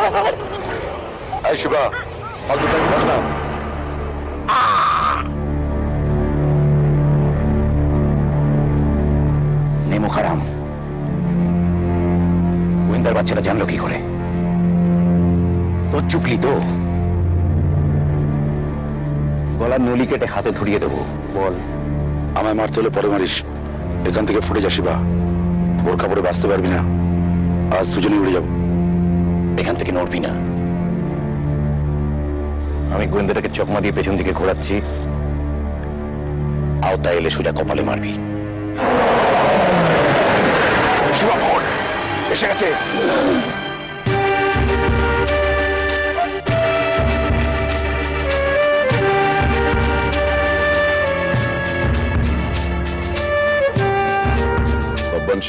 এই শিবা, ফালতু time pass না। নেমো খারাম, গোয়েন্দার বাচ্চারা জানলো কি করে? তোর চুকলি তো গলার নলি কেটে হাতে ধরিয়ে দেবো। বল, আমায় মারতে হলে পরে মারিস, এখান থেকে ফুটে যা শিবা। বোরখা পরে বাঁচতে পারবি না, আজ দুজনেই উড়ে যাব। এখান থেকে নড়বি না। আমি গোয়েন্দাটাকে চকমা দিয়ে পেছন দিকে ঘোরাচ্ছি, আওতায় এলে সোজা কপালে মারবি। শিবা ফোন এসে গেছে।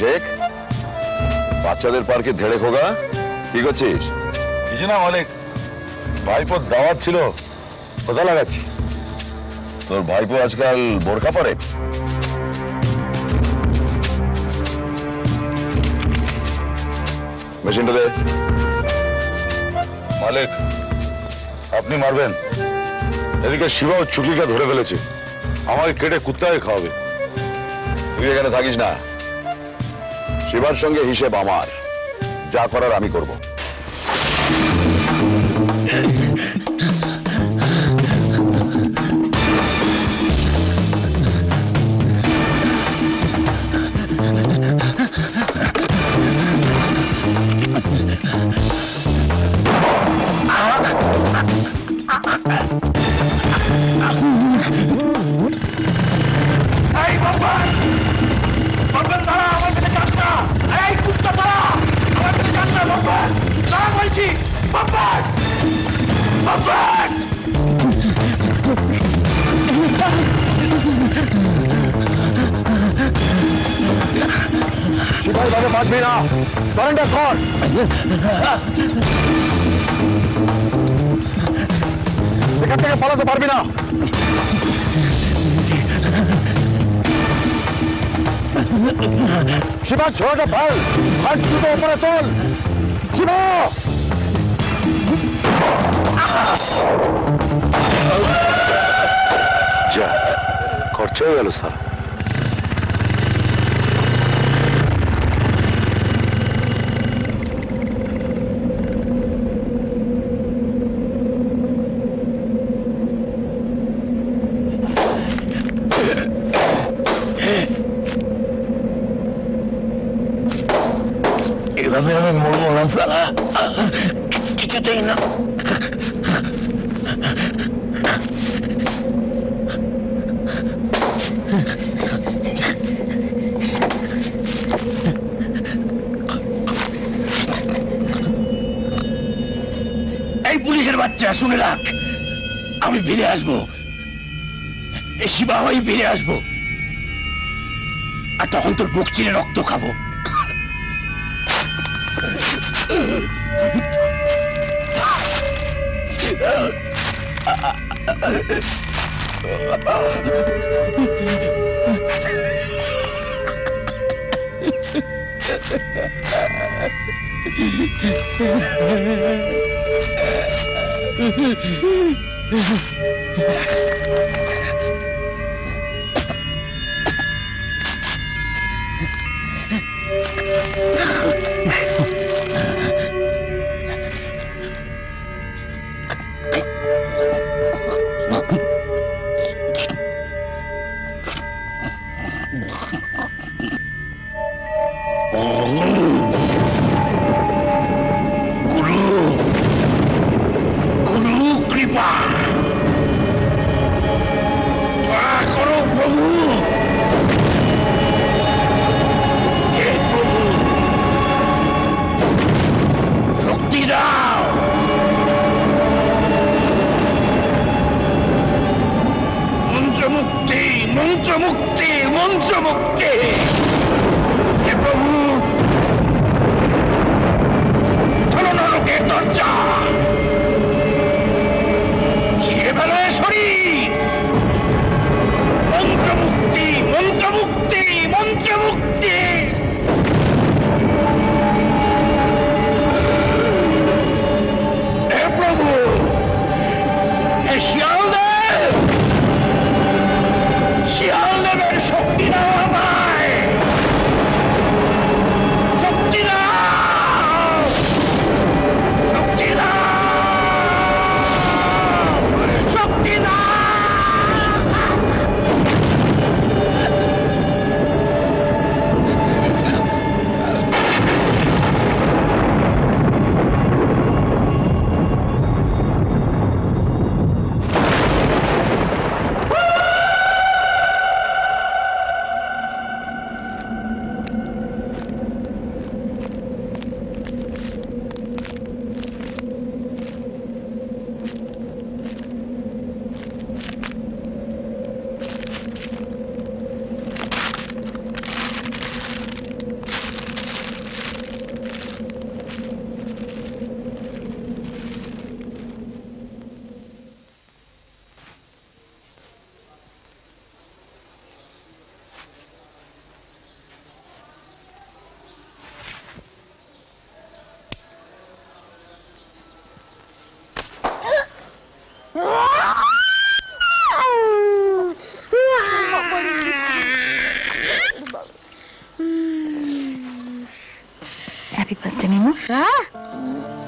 শেখ, বাচ্চাদের পার্কে ধেড়ে খোগা, কি করছিস? কিছু না মালিক, ভাইপোর দাওয়াত ছিল, কোথা লাগাচ্ছি। তোর ভাইপো আজকাল বোরখা পরে? মেশিনটা দে। মালিক, আপনি মারবেন? এদিকে শিবা ও চুকলিকে ধরে ফেলেছে, আমাকে কেটে কুত্তায় খাওয়াবে। তুই এখানে থাকিস না, শিবার সঙ্গে হিসেব আমার, যা করার আমি করব। শিবাই ভাবে বাঁচবি না, সারেন্ডার কর। এখান থেকে পালাতে পারবি না। শিবা ছোড়াটা ফেল, হাত দুটো উপরে তোল। শিবা যা, খরচা হয়ে গেল স্যার। এভাবে আমি মরবো না সালা, কিছুতেই না। এই পুলিশের বাচ্চা শুনে রাখ, আমি ফিরে আসবো, এই শিবা হয়ে ফিরে আসবো, আর তখন তোর বুক চিরে রক্ত খাবো।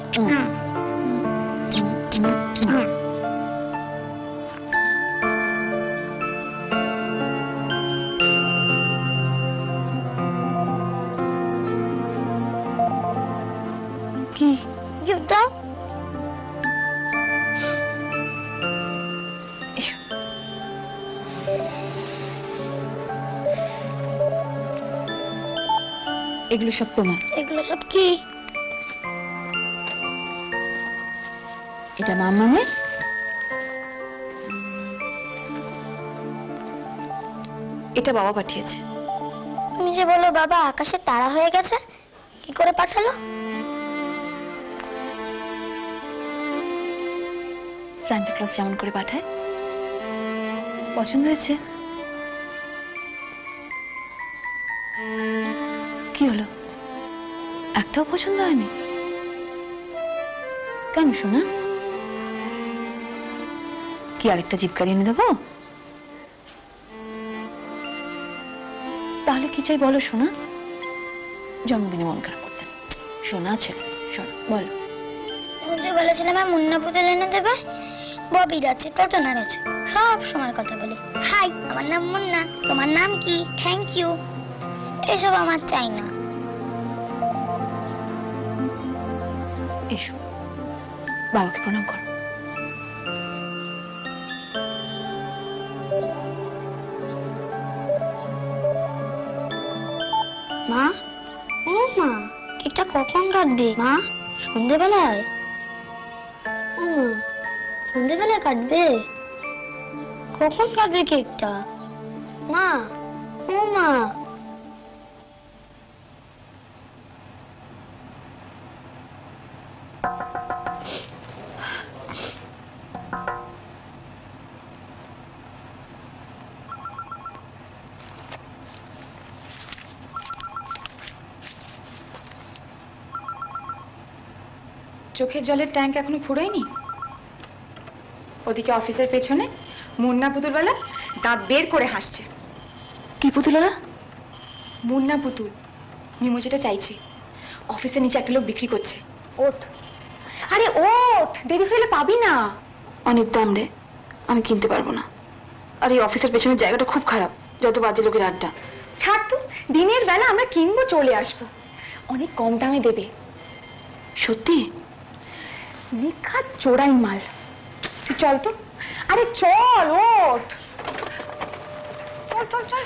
কি গিফট দাও। এগুলো সব তোমার। এগুলো সব কি? এটা মামামের, এটা বাবা পাঠিয়েছে। তুমি যে বলো বাবা আকাশে তারা হয়ে গেছে, কি করে পাঠালো? সান্টা ক্লজ যেমন করে পাঠায়। পছন্দ হয়েছে? কি হলো, একটাও পছন্দ হয়নি? কেন শোনা, কি আরেকটা জিপকারি এনে দেবো? তাহলে কি চাই বলো শোনা? জন্মদিনে মন খারাপ করতে শোনা ছেলে, শোনো বলো। যে বলেছিলাম মুন্না পুতুল এনে দেবে, ববির আছে, টটনার আছে, সব সময় কথা বলি। হাই, আমার নাম মুন্না, তোমার নাম কি? থ্যাংক ইউ, এসব আমার চাই না। এসো, বাবাকে প্রণাম করো। মা, ও মা, কেকটা কখন কাটবে মা? সন্ধ্যেবেলায়? ও সন্ধ্যেবেলায় কাটবে? কখন কাটবে কেকটা মা? ও মা, চোখের জলের ট্যাঙ্ক এখনো ফুরোয়নি? ওদিকে অফিসের পেছনে মুন্না পুতুলওয়ালা দাঁত বের করে হাসছে। কি পুতুল ওরা? মুন্না পুতুল, মিমো যেটা চাইছে। অফিসের নিচে একটা লোক বিক্রি করছে। ওঠ, আরে ওঠ, দেরি হলে পাবি না। অনেক দাম রে, আমি কিনতে পারবো না। আর এই অফিসের পেছনের জায়গাটা খুব খারাপ, যত বাজে লোকের আড্ডা। ছাড় তো, দিনের বেলা আমরা কিনবো, চলে আসবো, অনেক কম দামে দেবে। সত্যি? নিখাত চোরাই মাল। তুই চল তো, আরে চল, ওঠ, চল চল চল।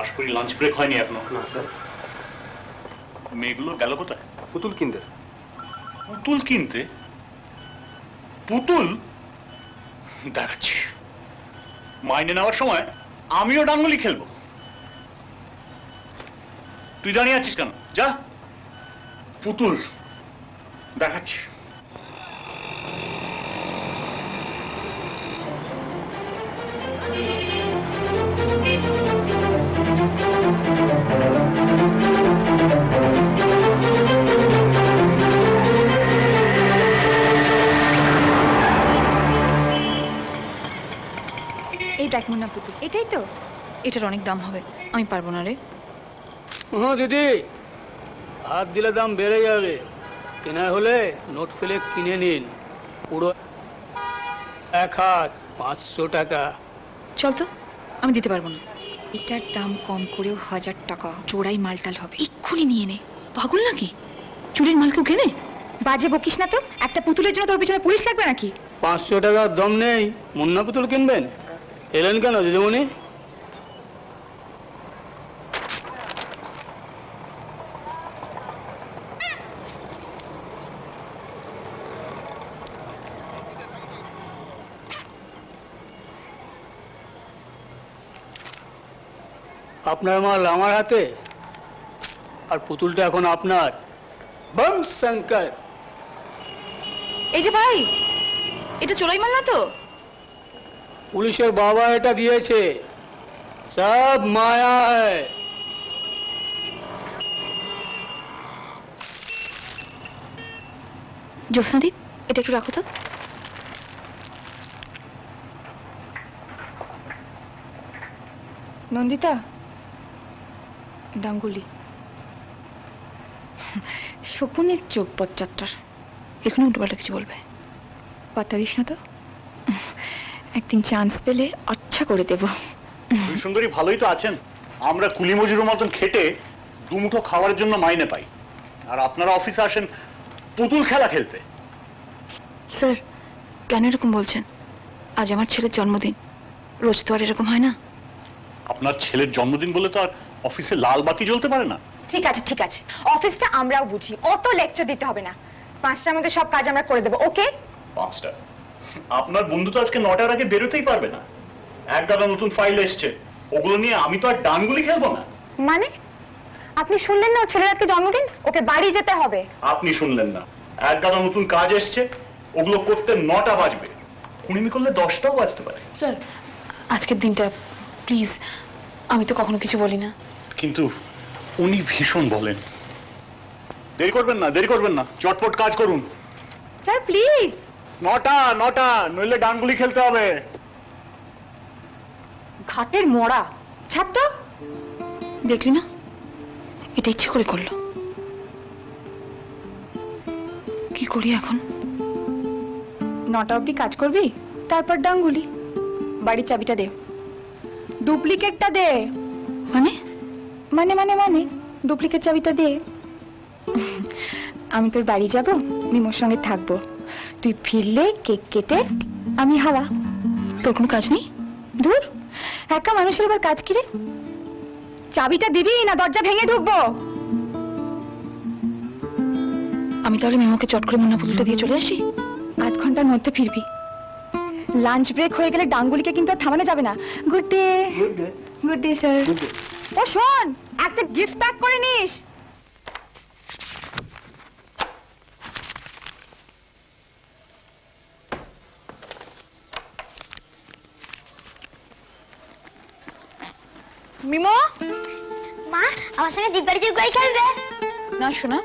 আশা করি লাঞ্চ ব্রেক হয়নি এখনো? না স্যার। মেয়েগুলো গেল কোথায়? পুতুল কিনতে। পুতুল কিনতে? পুতুল দেখাচ্ছি, মাইনে নেওয়ার সময় আমিও ডাঙ্গুলি খেলবো। তুই দাঁড়িয়ে আছিস কেন? যা, পুতুল দেখাচ্ছি। এই দেখ মুন্না পুতুল, এটাই তো। এটার অনেক দাম হবে, আমি পারবো না রে। হ্যাঁ দিদি, হাত দিলে দাম বেড়ে যাবে। কেনার হলে নোট ফেলে কিনে নিন, পুরো এক হাত 500 টাকা। চল তো, আমি দিতে পারবো না। এটার দাম কম করেও 1000 টাকা। চোরাই মালটাল হবে, এক্ষুনি নিয়ে নে। পাগল নাকি? চুরির মাল কেউ কেনে? বাজে বকিস না তো, একটা পুতুলের জন্য তোর পিছনে পুলিশ লাগবে নাকি? 500 টাকার দম নেই, মুন্না পুতুল কিনবেন? এলেন কেন দিদিমণি? আপনার মাল আমার হাতে, আর পুতুলটা এখন আপনার। বম শঙ্কর। এই যে ভাই, এটা চোরাই মাল না তো? পুলিশের বাবা এটা দিয়েছে, সব মায়া है। জ্যোৎস্নাদি, এটা একটু রাখো তো। নন্দিতা, ডাঙ্গুলি। শকুনের চোখ পশ্চাত্তর, এখনই উল্টোপাল্টা কিছু বলবে। পাতারিস না তো, একদিন চান্স পেলে আচ্ছা করে দেব। দুই সুন্দরী ভালোই তো আছেন। আমরা কুলি মজুরের মতন খেটে দুমুঠো খাওয়ার জন্য মাইনে পাই, আর আপনারা অফিসে আসেন পুতুল খেলা খেলতে। স্যার, কেন এরকম বলছেন? আজ আমার ছেলের জন্মদিন, রোজ তো আর এরকম হয় না। আপনার ছেলের জন্মদিন বলে তো আর অফিসে লাল বাতি জ্বলতে পারে না। ঠিক আছে ঠিক আছে, অফিসটা আমরাও বুঝি, অত লেকচার দিতে হবে না। 5টার মধ্যে সব কাজ আমরা করে দেবো, ওকে? 5টা? আপনার বন্ধু তো আজকে 9টার আগে বেরোতেই পারবে না। এক গাদা নতুন ফাইল এসছে, ওগুলো নিয়ে আমি তো আর ডানগুলি খেলবো না। মানে আপনি শুনলেন না ওর ছেলের আজকে জন্মদিন, ওকে বাড়ি যেতে হবে। আপনি শুনলেন না, এক গাদা নতুন কাজ এসছে, ওগুলো করতে 9টা বাজবে, কুড়িমি করলে 10টাও বাজতে পারে। স্যার, আজকের দিনটা প্লিজ, আমি তো কখনো কিছু বলি না। কিন্তু উনি ভীষণ বলেন। দেরি করবেন না, দেরি করবেন না, চটপট কাজ করুন। Sir please. 9টা নইলে ডাঙ্গুলি খেলতে হবে। ঘাটের মোড়া, ছাড় তো। দেখলি না, এটা ইচ্ছে করে করলো। কি করি এখন? 9টা অবধি কাজ করবি, তারপর ডাঙ্গুলি। বাড়ির চাবিটা দে, ডুপ্লিকেটটা দে। মানে মানে মানে মানে ডুপ্লিকেট চাবিটা দে। আমি তোর বাড়ি যাব, মিমোর সঙ্গে থাকবো, তুই ফিরলে কেক কেটে আমি হাওয়া। তোর কোনো কাজ নেই? দূর, একা মানুষের আবার কাজ কিরে? চাবিটা দিবি না দরজা ভেঙে ঢুকবো? আমি তাহলে মিমোকে চট করে মুন্না পুতুলটা দিয়ে চলে আসি। আধ ঘন্টার মধ্যে ফিরবি। লাঞ্চ ব্রেক হয়ে গেলে ডাঙ্গুলিকে কিন্তু আর থামানো যাবে না। Good day. Good day sir. ও শোন, একটা গিফট প্যাক করে নিস। মিমো, মা, আমার সঙ্গে জিব্বাড়ি জিব্বাড়ি খেলবে? না শোনা,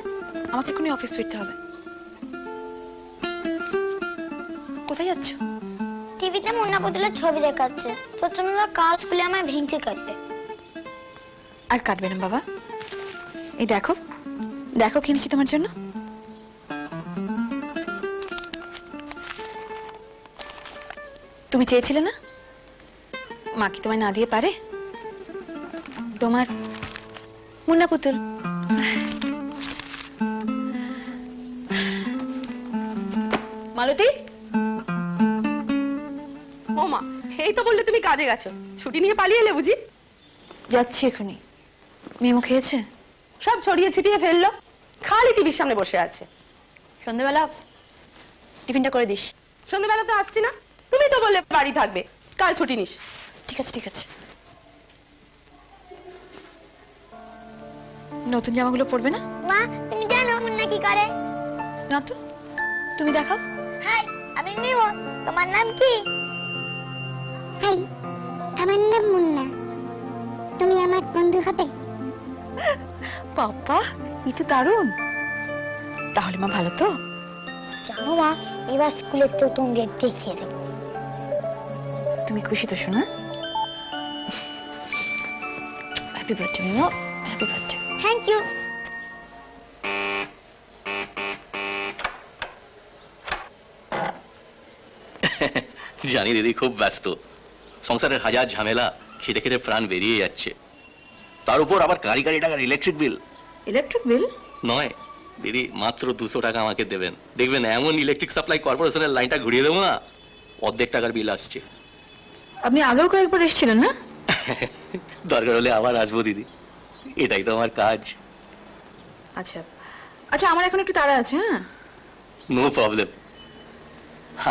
আমাকে এখনই অফিস ফিরতে হবে। কোথায় যাচ্ছ? টিভিতে মুন্না পুতুলের ছবি দেখাচ্ছে, তোর জন্য কাল স্কুলে আমার ভেঙচি কাটবে। আর কাটবে না বাবা, এই দেখো দেখো কিনেছি তোমার জন্য। তুমি চেয়েছিলে না? মা কি তোমায় না দিয়ে পারে? তোমার মুন্না পুতুল। মালতী, ও মা, এই তো বললে তুমি কাজে গেছো, ছুটি নিয়ে পালিয়ে এলে বুঝি? যাচ্ছি এখনই। মেমো খেয়েছে? সব ছড়িয়ে ছিটিয়ে ফেললো, খালি টিভির সামনে বসে আছে। সন্ধ্যেবেলা টিফিনটা করে দিস। সন্ধ্যেবেলা তো আসছি না, তুমি তো বললে বাড়ি থাকবে, কাল ছুটি নিস। ঠিক আছে ঠিক আছে। নতুন জামাগুলো পরবে না? মা, তুমি জানো মুন্না কি করে? না তো, তুমি দেখাও। হাই, আমি মিমো। তোমার নাম কি? হাই, আমার নাম মুন্না। তুমি আমার বন্ধু হবে? বাবা, এই তো দারুণ। তাহলে মা ভালো তো? জানো মা, এবার স্কুলে তো তোমাদের দেখিয়ে দেবো। তুমি খুশি তো শোনা? Happy birthday Mimo, happy birthday. Thank you. জানি দিদি খুব ব্যস্ত, সংসারের হাজার ঝামেলা, খেটে খেটে প্রাণ বেরিয়ে যাচ্ছে, তার উপর আবার কারি কারি টাকার ইলেকট্রিক বিল। Electric bill? নয় দিদি, মাত্র 200 টাকা আমাকে দেবেন, দেখবেন এমন ইলেকট্রিক সাপ্লাই কর্পোরেশনের লাইনটা ঘুরিয়ে দেবো না, অর্ধেক টাকার বিল আসছে। আপনি আগেও কয়েকবার এসেছিলেন না? দরকার হলে আবার আসবো দিদি, এটাই তো আমার কাজ। আচ্ছা আচ্ছা, আমার এখন একটু তাড়া আছে। হ্যাঁ, নো প্রবলেম,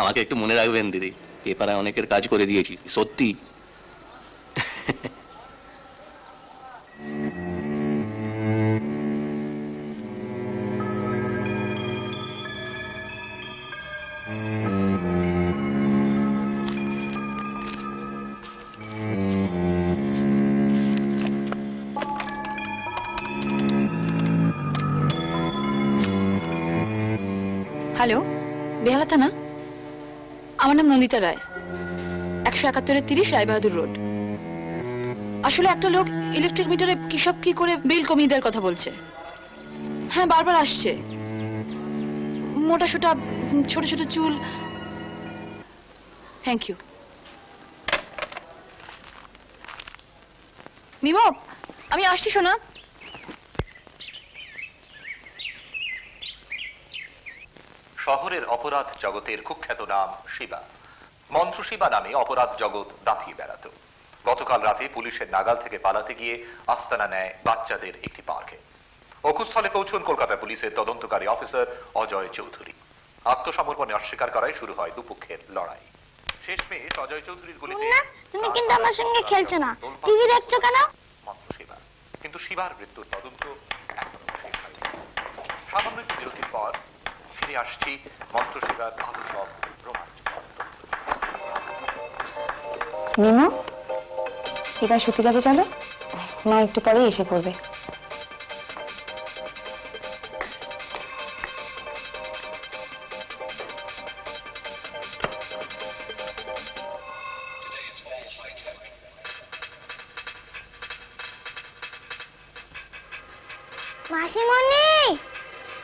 আমাকে একটু মনে রাখবেন দিদি, এ পাড়ায় অনেকের কাজ করে দিয়েছি সত্যি। হ্যালো, বেহালা থানা। আমার নাম নন্দিতা রায়, 171-30 রায়বাহাদুর রোড। আসলে একটা লোক ইলেকট্রিক মিটারে কি সব কি করে বিল কমিয়ে দেওয়ার কথা বলছে। হ্যাঁ বারবার আসছে, মোটা সোটা ছোট ছোট চুল। Thank you. মিমো, আমি আসছি শোনা। শহরের অপরাধ জগতের কুখ্যাত নাম শিবা। মন্ত্র শিবা নামে অপরাধ জগৎ দাপিয়ে বেড়াত। গতকাল রাতে পুলিশের নাগাল থেকে পালাতে গিয়ে আস্তানা নেয় বাচ্চাদের একটি পার্কে। অকুস্থলে পৌঁছন কলকাতা পুলিশের তদন্তকারী অফিসার অজয় চৌধুরী। আত্মসমর্পণে অস্বীকার করায় শুরু হয় দুপক্ষের লড়াই। শেষমেশ অজয় চৌধুরীর গুলিতে তুমি কিন্তু আমার সঙ্গে খেলছো না, টিভি দেখছো কেন? মন্ত্র শিবা, কিন্তু শিবার মৃত্যুর তদন্ত এখনো শেষ হয়নি। সামান্য একটি বিরতির পর ফিরে আসছি মন্ত্র শিবার আরো সব রোমাঞ্চকর তথ্য। মিমো, এবার শুতে যাবে, চলো, মা একটু পরেই এসে পড়বে। মাসিমণি,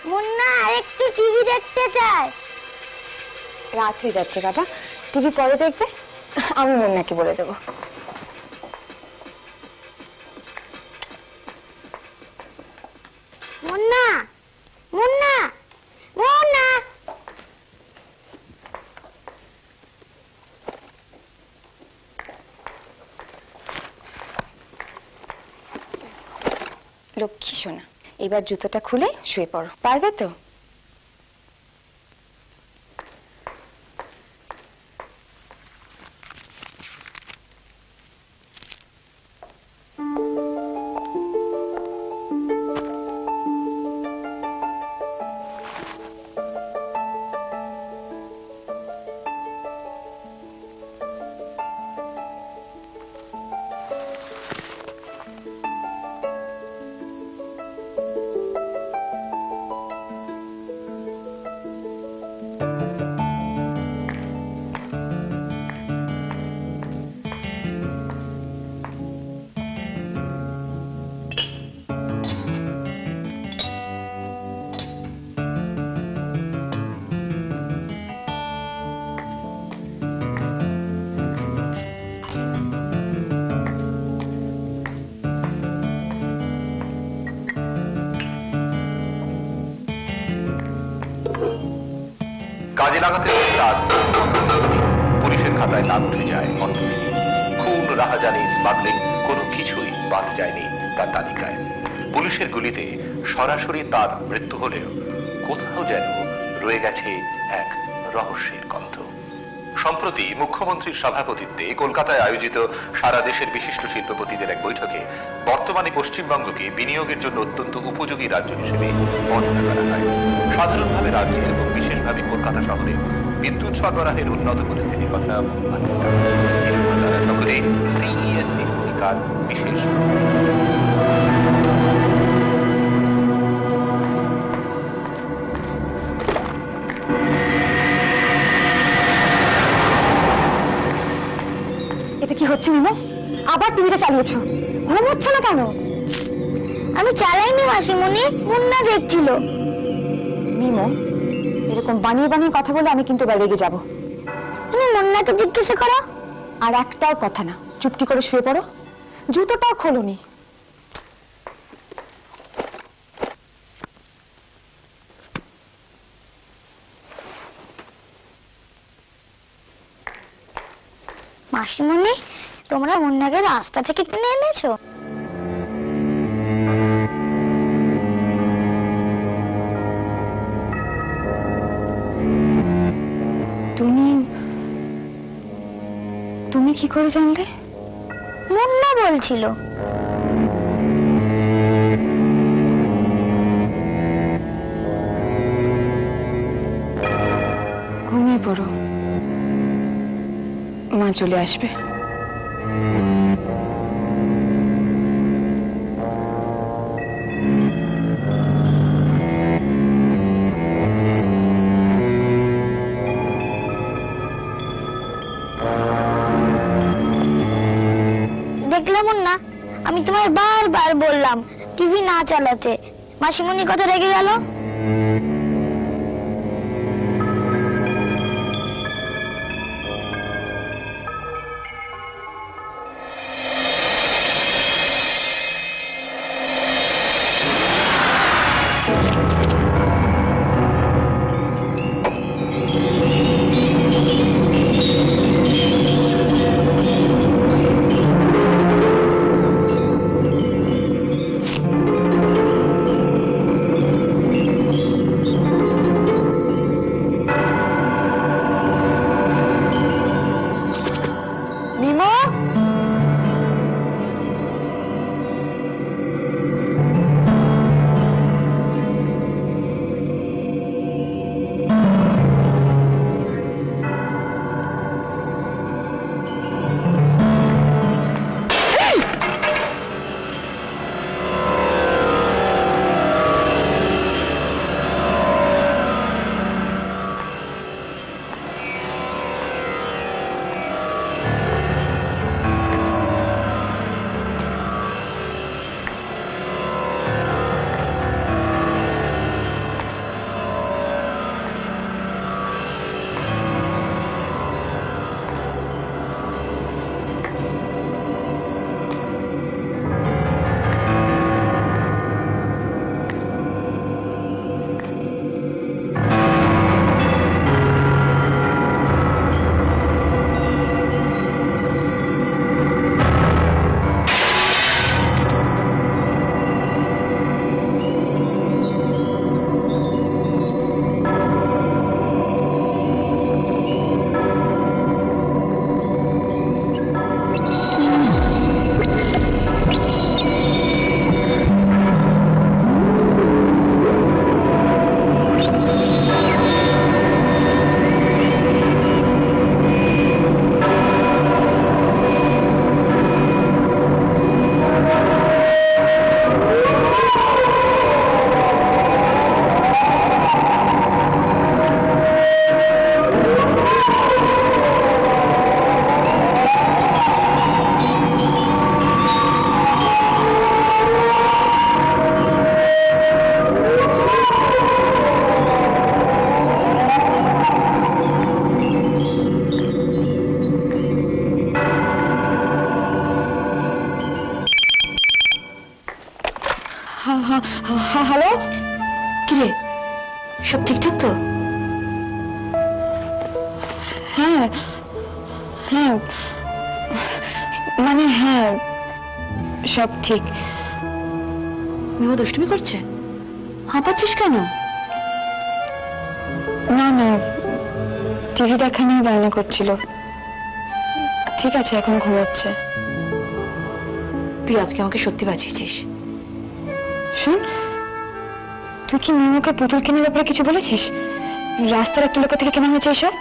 মুন্না আরেকটু টিভি দেখতে চায়। রাত হয়ে যাচ্ছে বাবা, টিভি পরে দেখবে, আমি মুন্নাকে বলে দেবো। মুন্না, মুন্না, মুন্না। লক্ষ্মী সোনা, এবার জুতোটা খুলে শুয়ে পড়ো, পারবে তো? কাজে লাগাতে তার পুলিশের খাতায় নাম উঠে যায় অন্যদিকে। খুন, রাহাজানি, স্মাগলিং কোনো কিছুই বাদ যায়নি তার তালিকায়। পুলিশের গুলিতে সরাসরি তার মৃত্যু হলেও কোথাও যেন রয়ে গেছে এক রহস্যের গন্ধ। সম্প্রতি মুখ্যমন্ত্রীর সভাপতিত্বে কলকাতায় আয়োজিত সারা দেশের বিশিষ্ট শিল্পপতিদের এক বৈঠকে বর্তমানে পশ্চিমবঙ্গকে বিনিয়োগের জন্য অত্যন্ত উপযোগী রাজ্য হিসেবে বর্ণনা করা হয়। সাধারণভাবে রাজ্যে এবং বিশেষভাবে কলকাতা শহরে বিদ্যুৎ সরবরাহের উন্নত পরিস্থিতির কথা তারা সকলে সিইএসসি ভূমিকার বিশেষ। এটা কি হচ্ছে মিমো? আবার টিভিটা চালিয়েছো, ঘুমোচ্ছ না কেন? আমি চালাইনি মাসিমণি, মুন্না দেখছিল। মিমো, এরকম বানিয়ে বানিয়ে কথা বলে আমি কিন্তু এবার রেগে যাবো। তুমি মুন্নাকে জিজ্ঞাসা করো। আর একটাও কথা না, চুপটি করে শুয়ে পড়ো, জুতোটাও খোলোনি। মাসিমণি, তোমরা মুন্নাকে রাস্তা থেকে কিনে এনেছো? তুমি কি করে জানলে? মুন্না বলছিল। ঘুমিয়ে পড়ো, মা চলে আসবে। দেখলাম মুন্না, আমি তোমায় বারবার বললাম টিভি না চালাতে। মাসিমণি কত রেগে গেল। হ্যালো, কিরে সব ঠিকঠাক তো? হ্যাঁ হ্যাঁ, মানে হ্যাঁ সব ঠিক। মিমো দুষ্টুমি করছে? হাঁপাচ্ছিস কেন? না না, টিভি দেখা নিয়ে বায়না করছিল। ঠিক আছে, এখন ঘুমাচ্ছে। তুই আজকে আমাকে সত্যি বাঁচিয়েছিস। শোন, তুই কি মিমোকে পুতুল কেনার ব্যাপারে কিছু বলেছিস? রাস্তার একটা লোকের থেকে কেনা হয়েছে এসব?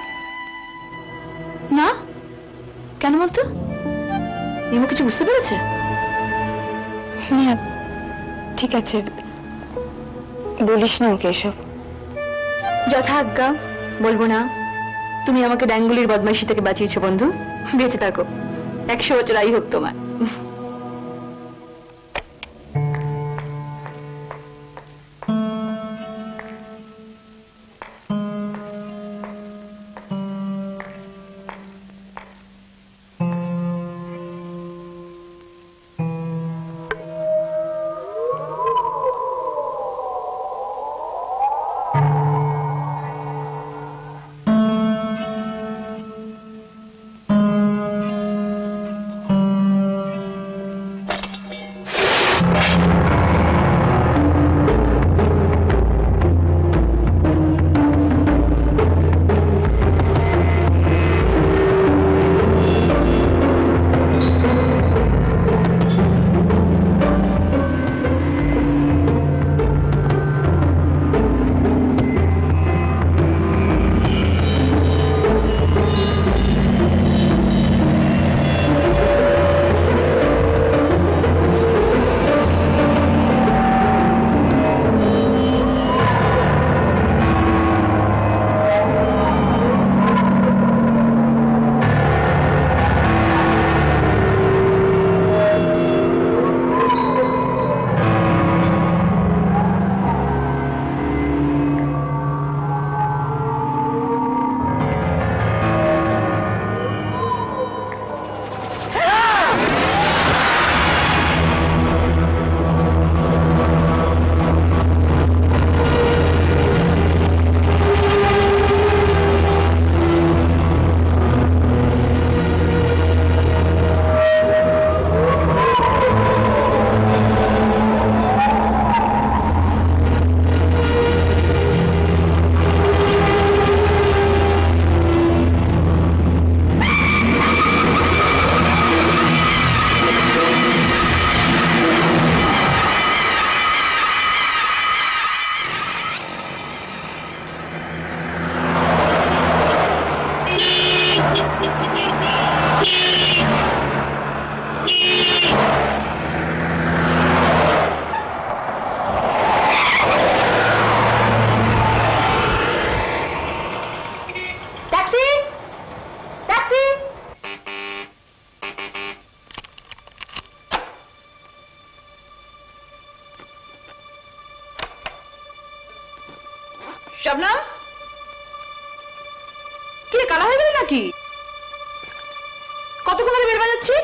না, কেন বলতো? মিমো কিছু বুঝতে পেরেছে? হ্যাঁ ঠিক আছে, বলিস না ওকে এসব। যথা আজ্ঞা, বলবো না। তুমি আমাকে ড্যাঙ্গুলির বদমাইশি থেকে বাঁচিয়েছো বন্ধু। বেঁচে থাকো, 100 বছর আই হোক তোমার। শবনম, কি রে, কালা হয়ে গেল নাকি? কতক্ষণ ধরে বেল বাজাচ্ছি?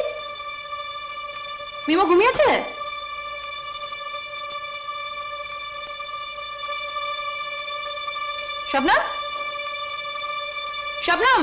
মিমো ঘুমিয়েছে? শবনম, শবনম,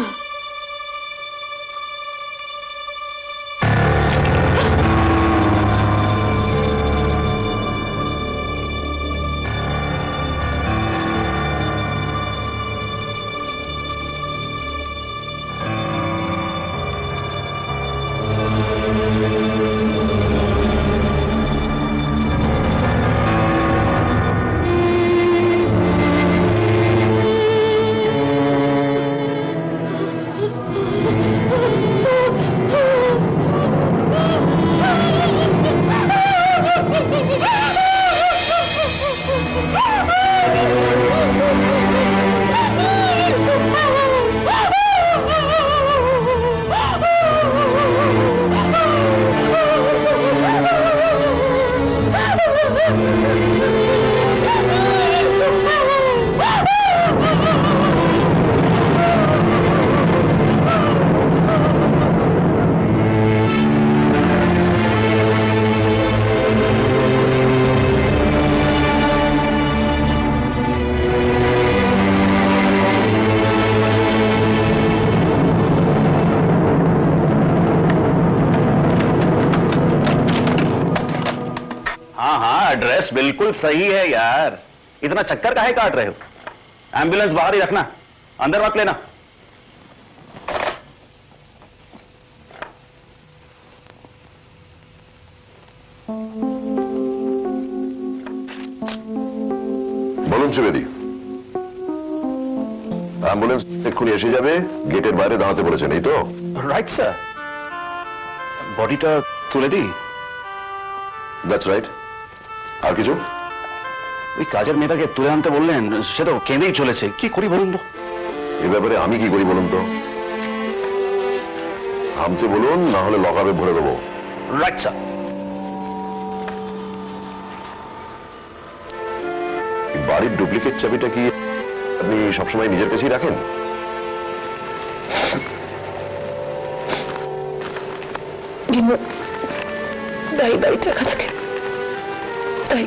एड्रेस बिल्कुल सही है यार, इतना चक्कर काहे काट रहे हो? एम्बुलेंस बाहर ही रखना, अंदर मत लेना। বলুন ত্রিবেদী, অ্যাম্বুলেন্স এক্ষুনি এসে যাবে, গেটের বাইরে দাঁড়াতে বলেছেন, এই তো? राइट सर, বডিটা তুলে দিই? That's right. আর কিছু? ওই কাজের মেয়েটাকে তুলে আনতে বললেন, সে তো কেঁদেই চলেছে, কি করি বলুন তো? এ ব্যাপারে আমি কি করি বলুন তো? থামতে বলুন, না হলে লকআপে ভরে দেবো। Right sir. বাড়ির ডুপ্লিকেট চাবিটা কি আপনি সবসময় নিজের কাছেই রাখেন? বাড়িতে রাখা থাকে, তাই।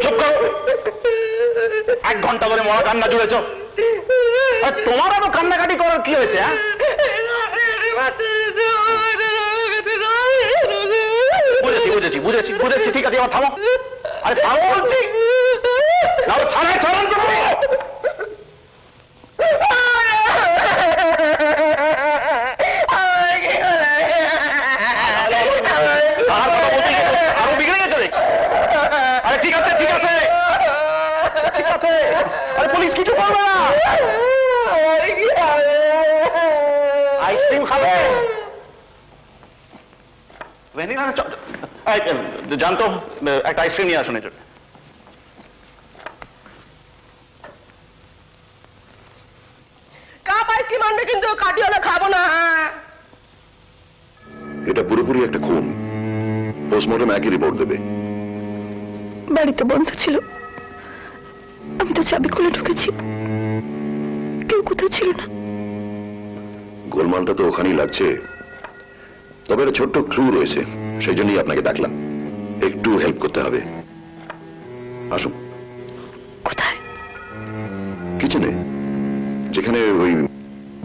চুপ করো, 1 ঘন্টা ধরে মরা কান্না জুড়েছ, আর তোমার আবার কান্নাকাটি করার কি হয়েছে? বুঝেছি বুঝেছি বুঝেছি, ঠিক আছে, এবার থামো। আরে থামো বলছি, নাহলে থানায় চালান করবো। আরো বিগড়ে গেছে দেখছি। আরে ঠিক আছে ঠিক আছে ঠিক আছে, আরে পুলিশ কিছু করবে না। আইসক্রিম খাবে? ভ্যানিলা? জানতো, একটা আইসক্রিম নিয়ে আসুন এটা। কাপ আইসক্রিম আনবে, কিন্তু কাটিওয়ালা খাবো না। এটা পুরোপুরি একটা খুন, পোস্টমর্টম একই রিপোর্ট দেবে। বাড়িতে বন্ধ ছিল, আমি তো চাবি খুলে ঢুকেছি, কেউ কোথাও ছিল না। গোলমালটা তো ওখানেই লাগছে, তবে একটা ছোট্ট ক্লু রয়েছে, সেই জন্যই আপনাকে ডাকলাম, একটু হেল্প করতে হবে। আসুন। কোথায়? কিচেনে, যেখানে ওই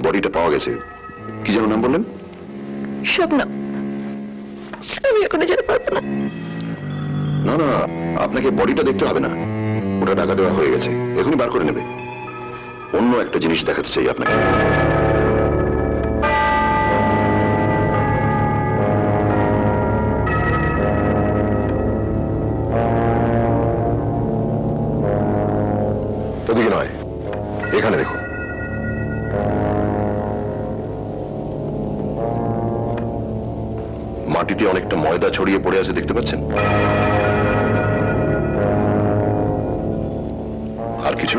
বডিটা পাওয়া গেছে। কি যেন নাম বললেন? শবনম। আমি এখনো যেতে পারবো না। না না, আপনাকে বডিটা দেখতে হবে না, ওটা টাকা দেওয়া হয়ে গেছে, এখনই বার করে নেবে। অন্য একটা জিনিস দেখাতে চাই আপনাকে। ওদিকে নয়, এখানে দেখুন। মাটিতে অনেকটা ময়দা ছড়িয়ে পড়ে আছে, দেখতে পাচ্ছেন? আর কিছু?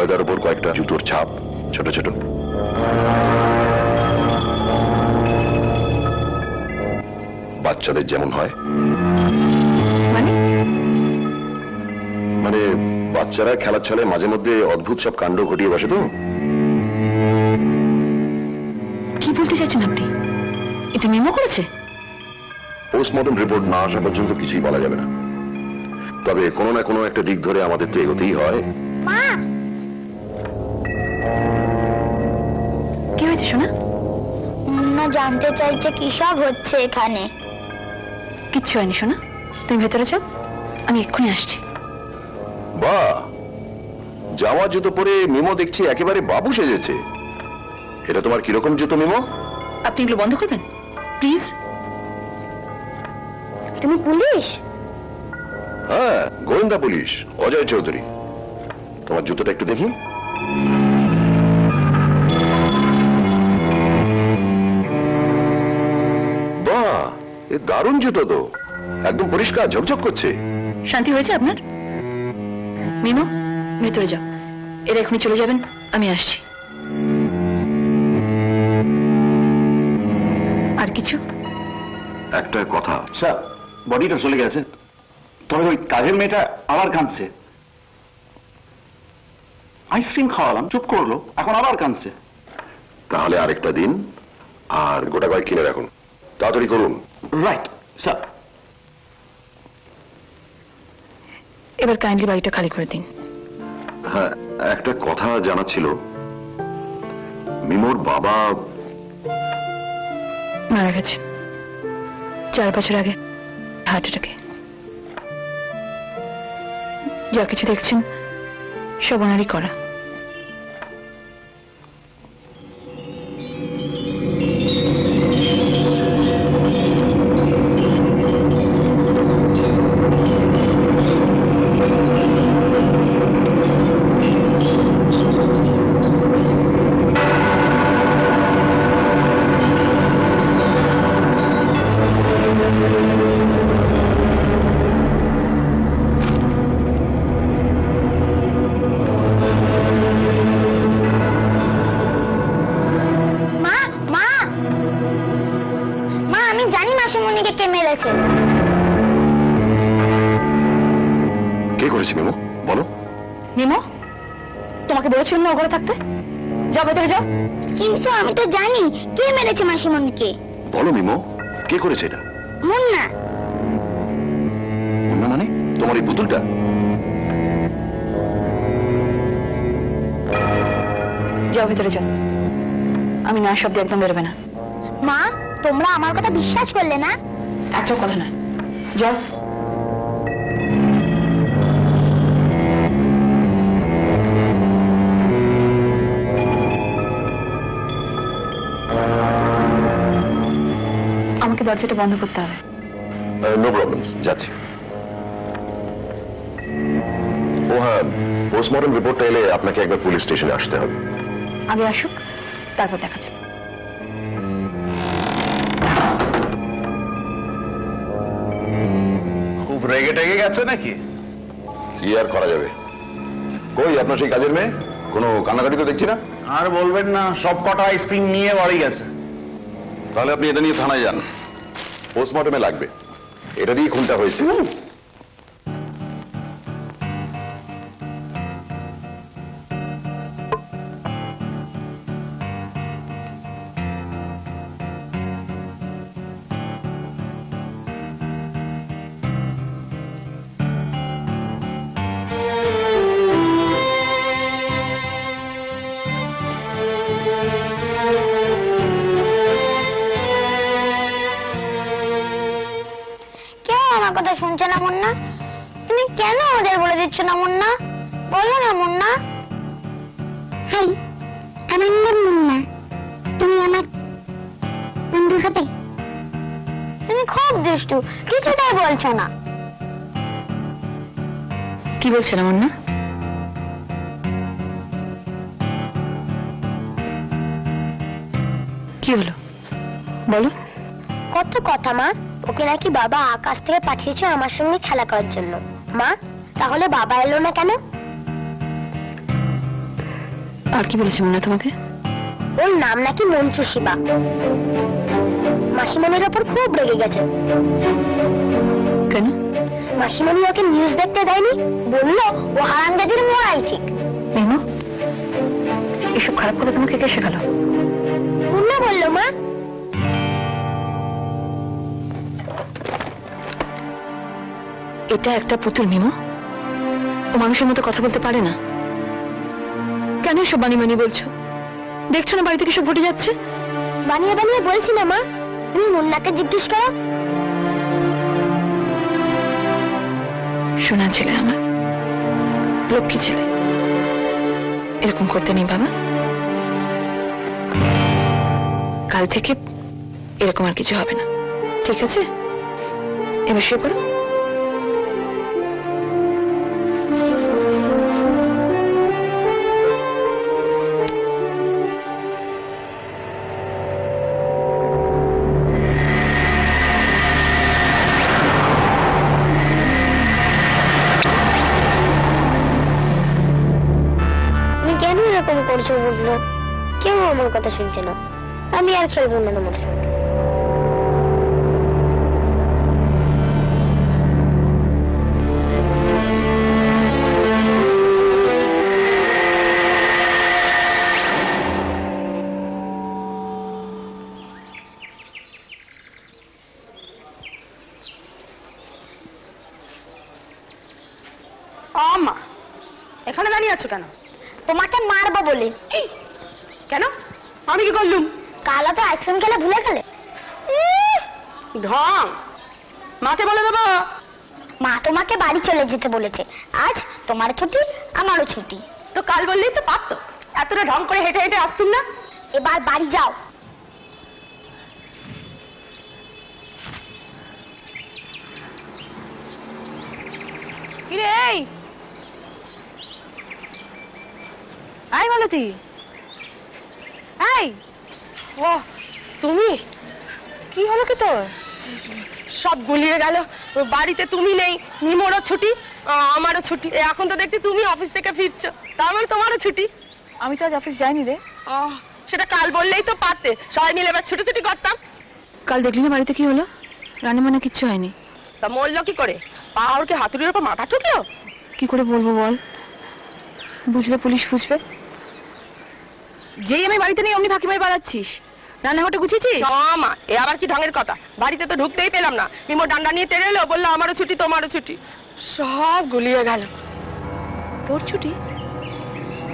ময়দার উপর কয়েকটা জুতোর ছাপ, ছোট ছোট। বাচ্চাদের যেমন হয়। মানে মানে বাচ্চারা খেলার ছলে মাঝে মধ্যে অদ্ভুত সব কাণ্ড ঘটিয়ে বসে তো। কি বলতে চাইছেন আপনি? এটা মেমো করেছে? পোস্টমর্টম রিপোর্ট না আসা পর্যন্ত কিছুই বলা যাবে না, তবে কোনো না কোনো একটা দিক ধরে আমাদের তো এগোতেই হয়। মা, কি হয়েছে শোনা? মুন্না জানতে চাইছে কি সব হচ্ছে এখানে। কিচ্ছু হয়নি শোনা, তুমি ভেতরে যাও, আমি এক্ষুনি আসছি। বাহ, জামা জুতো পরে মিমো দেখছি একেবারে বাবু সেজেছে। এটা তোমার কিরকম জুতো মিমো? আপনি এগুলো বন্ধ করবেন প্লিজ। তুমি পুলিশ? হ্যাঁ, গোয়েন্দা পুলিশ, অজয় চৌধুরী। তোমার জুতোটা একটু দেখি। বাহ, এ দারুণ জুতো তো, একদম পরিষ্কার ঝকঝক করছে। শান্তি হয়েছে আপনার? মিমো, ভেতরে যাও, এরা এখনই চলে যাবেন, আমি আসছি। আর কিছু? একটা কথা। স্যার, বডিটা চলে গেছে, তবে ওই কাজের মেয়েটা আবার কাঁদছে। আইসক্রিম খাওয়ালাম, চুপ করলো, এখন আবার কাঁদছে। তাহলে আরেকটা দিন, আর গোটা কয়েক কিনে রাখুন, তাড়াতাড়ি করুন। Right sir. এবার কাইন্ডলি বাড়িটা খালি করে দিন। হ্যাঁ, একটা কথা জানা ছিল, মিমোর বাবা মারা গেছে 4 বছর আগে হার্ট অ্যাটাকে। যা কিছু দেখছেন সব ওনারই করা। মা, মা, মা, আমি জানি মাসিমণিকে কে মেরেছে। কে করেছে মিমো, বলো। মিমো, তোমাকে বলেছিলাম না ও ঘরে থাকতে? যাও ভেতরে যাও। কিন্তু আমি তো জানি কে মেরেছে মাসিমণিকে। বলো মিমো, কে করেছে এটা? মুন্না। মুন্না মানে তোমার এই পুতুলটা? যাও ভেতরে যাও, আমি না শব্দে একদম বেরোবে না। মা, তোমরা আমার কথা বিশ্বাস করলে না? একটাও কথা না, যাও। আমাকে দরজাটা বন্ধ করতে হবে। নো প্রবলেম, যাচ্ছি। ও হ্যাঁ, পোস্টমর্টম রিপোর্টটা এলে আপনাকে একবার পুলিশ স্টেশনে আসতে হবে। আগে আসুক, তারপর দেখা যাবে। খুব রেগে টেগে গেছে নাকি? কি আর করা যাবে। কই আপনার সেই কাজের মেয়ে? কোনো কান্নাকাটি তো দেখছি না। আর বলবেন না, সব কটা আইসক্রিম নিয়ে বাড়ি গেছে। তাহলে আপনি এটা নিয়ে থানায় যান, পোস্টমর্টমে লাগবে। এটা দিয়ে খুনটা হয়েছে। কেউ আমার কথা শুনছে না মুন্না। তুমি কেন ওদের বলে দিচ্ছ না মুন্না? বলো না মুন্না। হাই, আমার নাম মুন্না। তুমি আমার বন্ধু হবে? তুমি খুব দুষ্টু, কিছুটাই বলছো না। কি বলছিলাম না? কি হলো বলো। কত কথা মা। ওকে নাকি বাবা আকাশ থেকে পাঠিয়েছে আমার সঙ্গে খেলা করার জন্য। মা, তাহলে বাবা এলো না কেন? আর কি বলেছে মুন্না তোমাকে? ওর নাম নাকি মঞ্জু শিবা। মাসিমণির ওপর খুব রেগে গেছে। কেন? মাসিমণি ওকে নিউজ দেখতে দেয়নি, বললো ও হারামজাদির মোড়াই ঠিক। মিমো, এসব খারাপ কথা তোমাকে কে শেখালো? মুন্না বললো মা। এটা একটা পুতুল মিমো, ও মানুষের মতো কথা বলতে পারে না। কেন এসব বানিয়ে বানিয়ে বলছো? দেখছো না বাড়িতে কি সব ঘটে যাচ্ছে? বানিয়ে বানিয়ে বলছি না মা, তুমি মুন্নাকে জিজ্ঞেস করো। শোনা ছেলে আমার, লক্ষ্মী ছেলে, এরকম করতে নেই বাবা। কাল থেকে এরকম আর কিছু হবে না, ঠিক আছে? এবার শুয়ে পড়ো। কেন এরকম করছো বুঝলো? কেউ আমার কথা শুনছে না, আমি আর খেলবো না তোমার সঙ্গে। মা, এখানে দাঁড়িয়ে আছো কেন? তোমাকে মারবো বলে। কেন? আমি কি করলুম? কাল তো আইসক্রিম খেলে ভুলে গেলে। ঢং, মাকে বলে দেবো। মা তোমাকে বাড়ি চলে যেতে বলেছে, আজ তোমার ছুটি আমারও ছুটি। তো কাল বললেই তো পারতো, এতটা ঢং করে হেঁটে হেঁটে আসতুম না। এবার বাড়ি যাও। কিরে এই আই মালতী, এই ও তুমি, কি হলো কি তোর? সব গুলিয়ে গেল। বাড়িতে তুমি নেই, নিমোরও ছুটি, আমারও ছুটি। এখন তো দেখছি তুমি অফিস থেকে ফিরছো, তার মানে তোমারও ছুটি। আমি তো আজ অফিস যাইনি রে। সেটা কাল বললেই তো পারতে, সবাই মিলে এবার ছুটি ছুটি করতাম। কাল দেখলি না বাড়িতে কি হলো? রান্না বান্না কিচ্ছু হয়নি। তা মরলো কি করে? পাহাড়কে হাতুড়ির উপর মাথা ঠুকলো? কি করে বলবো বল, বুঝলে পুলিশ বুঝবে। যেই আমি বাড়িতে নেই অমনি ফাঁকি মারি বাড়াচ্ছিস। রান্নাঘরটা গুছিয়েছিস? মা, এ আবার কি ঢঙের কথা? বাড়িতে তো ঢুকতেই পেলাম না, মিমো ডান্ডা নিয়ে তেড়ে এলো, বললো আমারও ছুটি তোমারও ছুটি। সব গুলিয়ে গেল। তোর ছুটি?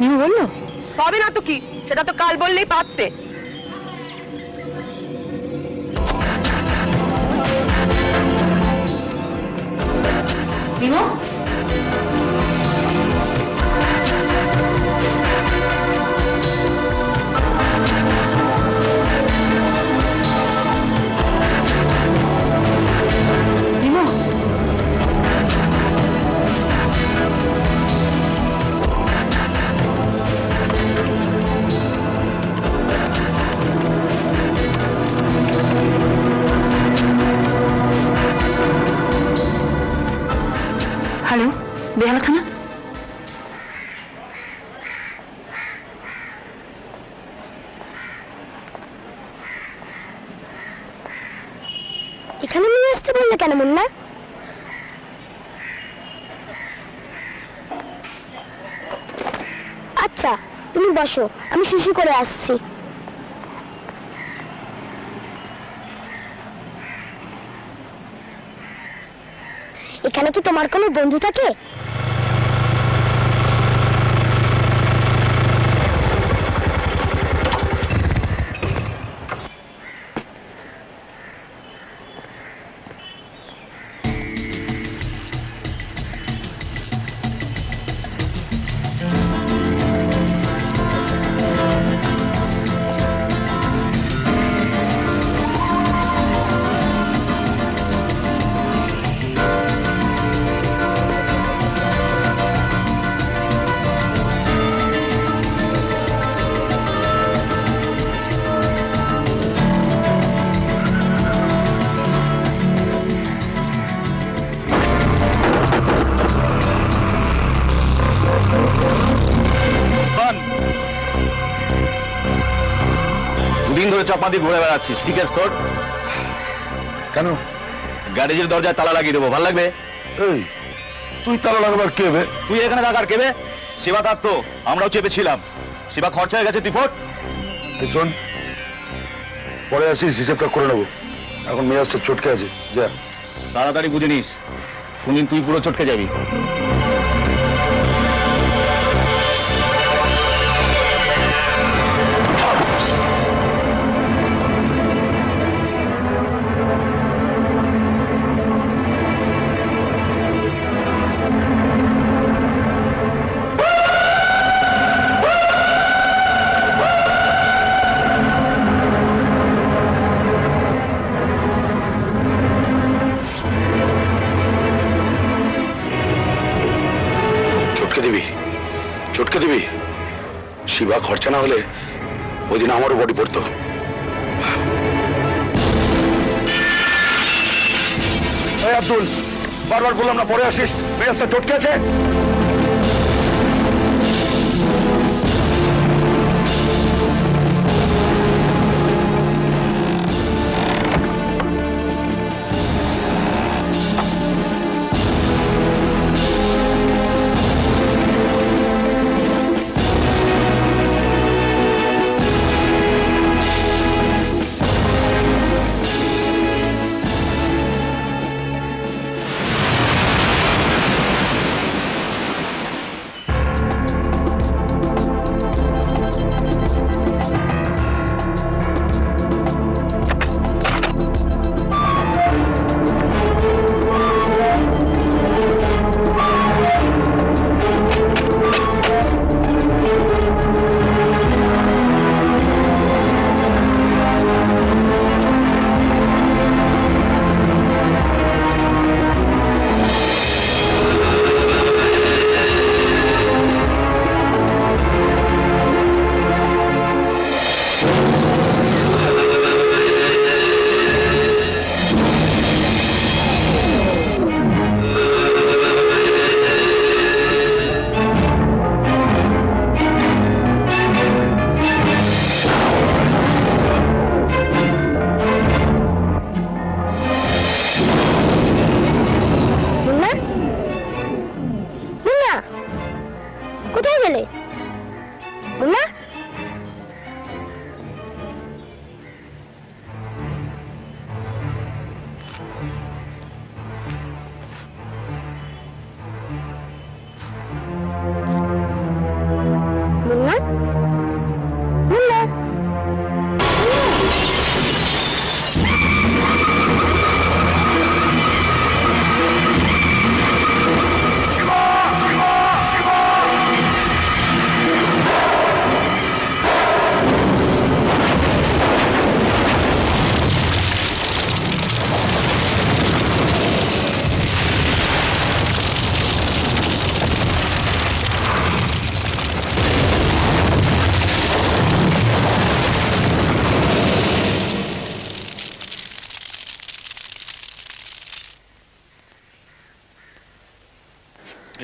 মিমো বললো? তবে না তো কি, সেটা তো কাল বললেই পারতে। মিমো, হ্যালো, বেহালা থানা। এখানে নিয়ে আসতে বললে কেন মুন্না? আচ্ছা তুমি বসো, আমি শুশু করে আসছি। এখানে কি তোমার কোনো বন্ধু থাকে? চাপা দিয়ে ঘুরে বেড়াচ্ছিস, ঠিক আছে তোর? কেন? গ্যারেজের দরজায় তালা লাগিয়ে দেবো, ভালো লাগবে? এই তুই তালা লাগাবার কে বে? তুই এখানে থাকার কেবে? শিবা থাকতো, আমরাও চেপেছিলাম। শিবা খরচা হয়ে গেছে, তুই ফোট। এই শোন, পরে আসিস, হিসেবটা করে নেবো। এখন মেজাজটা চটকে আছে, যা। তাড়াতাড়ি বুঝে নিস, কোনদিন তুই পুরো চটকে যাবি। চটকে দিবি? শিবা খরচা না হলে ওই দিন আমারও বডি পড়তো। আব্দুল, বারবার বললাম না পরে আসিস, মেজাজটা চটকে আছে।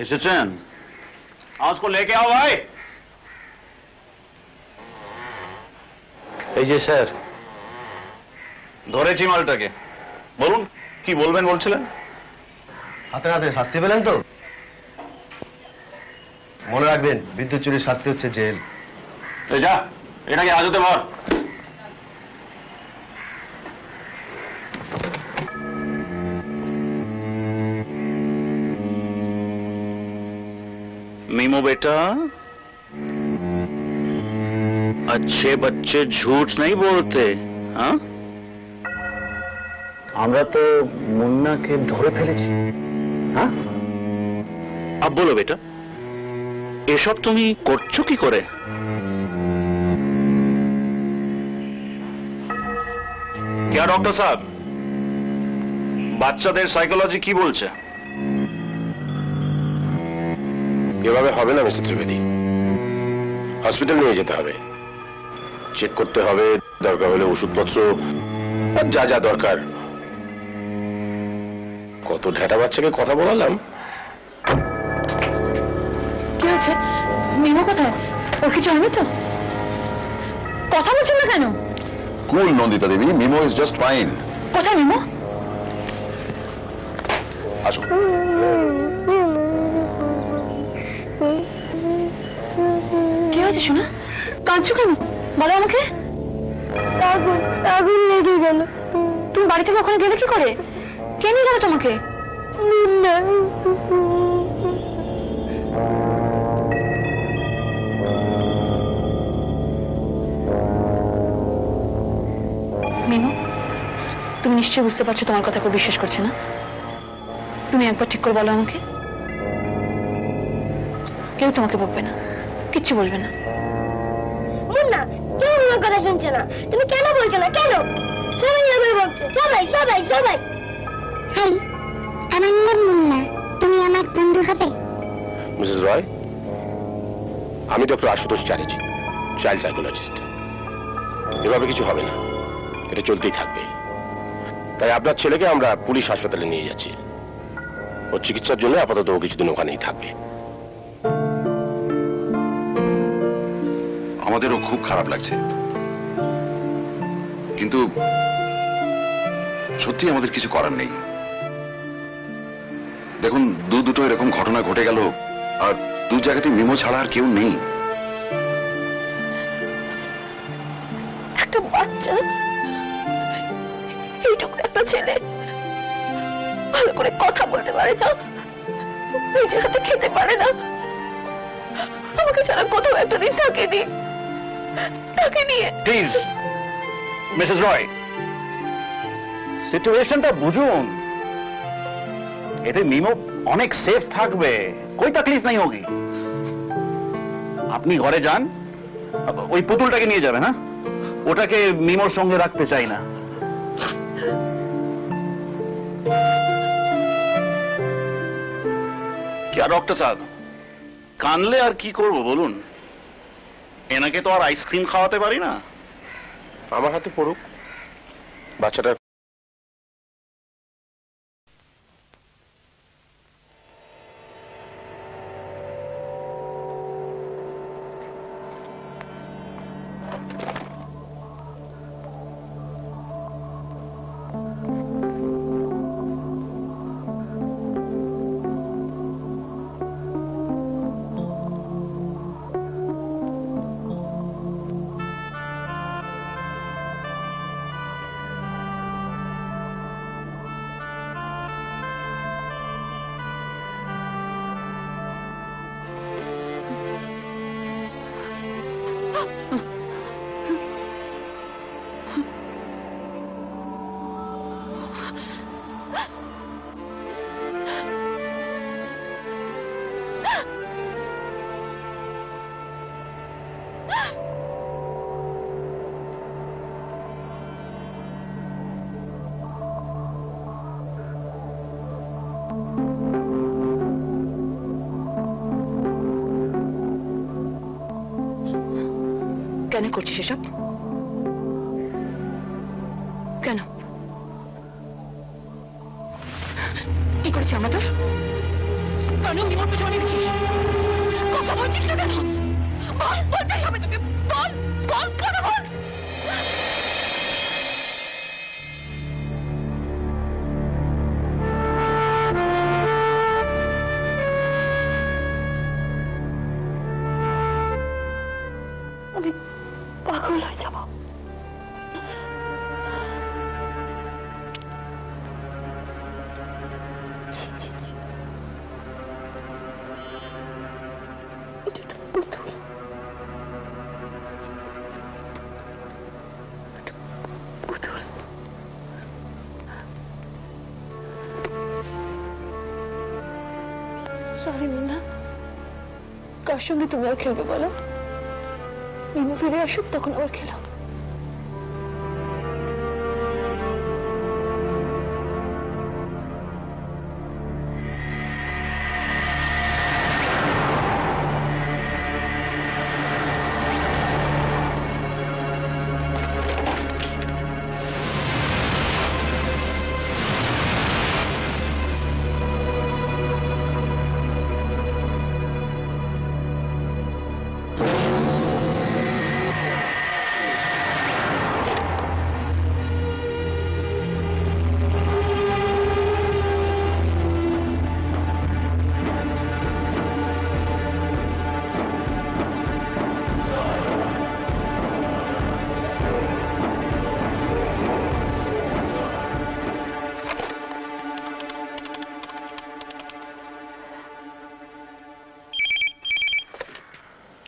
এসেছেন? আজকে লেকে আও ভাই। এই যে স্যার, ধরেছি মালটাকে। বলুন কি বলবেন বলছিলেন? হাতে হাতে শাস্তি পেলেন তো? মনে রাখবেন, বিদ্যুৎ চুরির শাস্তি হচ্ছে জেল। এই যা, এটাকে হাজতে ভর। मीमो बेटा, अच्छे बच्चे झूठ नहीं बोलते। हाँ, আমরা তো মুন্নাকে ধরে ফেলেছি। হ্যাঁ, अब बोलो बेटा, এসব তুমি করছো কি করে? क्या डॉक्टर साहब, বাচ্চাদের সাইকোলজি কি বলছে? এভাবে হবে না মিস্টার ত্রিবেদী, হসপিটাল নিয়ে যেতে হবে, চেক করতে হবে, দরকার হলে ওষুধপত্র আর যা যা দরকার। কত ঢেটা বাচ্চাকে কথা বলালাম। কি আছে? মিমো কোথায়? ওর কিছু হয়নি তো? কথা বলছেন না কেন? কুল নন্দিতা দেবী, মিমো ইজ জাস্ট ফাইন। কোথায় মিমো? আসো। কি হয়েছে শোনা? কাঁদছো কেন? বলো আমাকে। আগুন আগুন লেগে গেল। তুমি বাড়ি থেকে ওখানে গেলে কি করে? কে নিয়ে গেল তোমাকে? মুন্না। মিমো, তুমি নিশ্চয়ই বুঝতে পারছো তোমার কথা কেউ বিশ্বাস করছে না। তুমি একবার ঠিক করে বলো আমাকে। কেউ তোমাকে বকবে না, কিচ্ছু বলবে না। মুন্না, কেউ আমার কথা শুনছে না। তুমি কেন বলছো না? কেন? সবাই এভাবে বলছে, সবাই সবাই সবাই। হাই, আমার নাম মুন্না। তুমি আমার বন্ধু হবে? মিসেস রয়, আমি doctor Ashutosh Chatterjee, child psychologist. এভাবে কিছু হবে না, এটা চলতেই থাকবে। তাই আপনার ছেলেকে আমরা পুলিশ হাসপাতালে নিয়ে যাচ্ছি। ওর চিকিৎসার জন্য আপাতত ও কিছুদিন ওখানেই থাকবে। আমাদেরও খুব খারাপ লাগছে, কিন্তু সত্যি আমাদের কিছু করার নেই। দেখুন, দুটো এরকম ঘটনা ঘটে গেল, আর দু জায়গাতে মিমো ছাড়া আর কেউ নেই। একটা বাচ্চা, এইটুকু একটা ছেলে, ভালো করে কথা বলতে পারে না, নিজের হাতে খেতে পারে না, আমাকে ছাড়া কোথাও একটা দিন থাকেনি। তাকে নিয়ে প্লিজ মিসেস রয়, সিচুয়েশনটা বুঝুন। এতে মিমো অনেক সেফ থাকবে, কোই তকলিফ নেই হোগি। আপনি ঘরে যান, ওই পুতুলটাকে নিয়ে যাবেন। হ্যাঁ, ওটাকে মিমোর সঙ্গে রাখতে চাই না। क्या डॉक्टर साहब, কানলে আর কি করব বলুন? এনাকে তো আর আইসক্রিম খাওয়াতে পারি না। আমার হাতে পড়ুক বাচ্চাটা। কেন করছিস এসব? কেন? কি করেছি আমরা তোর? কেন বিমর পেছনে লেগেছিস? কথা বলছিস না কেন? বল, বলতেই হবে তোকে। বল বল, কথা বল। আমি পাগল হয়ে যাব। ছি, ছি, ছি। এটা একটা পুতুল। একটা পুতুল। সরি মুন্না, কার সঙ্গে তুমি আর খেলবে বলো? মিমো ফিরে আসুক, তখন আবার খেলাম।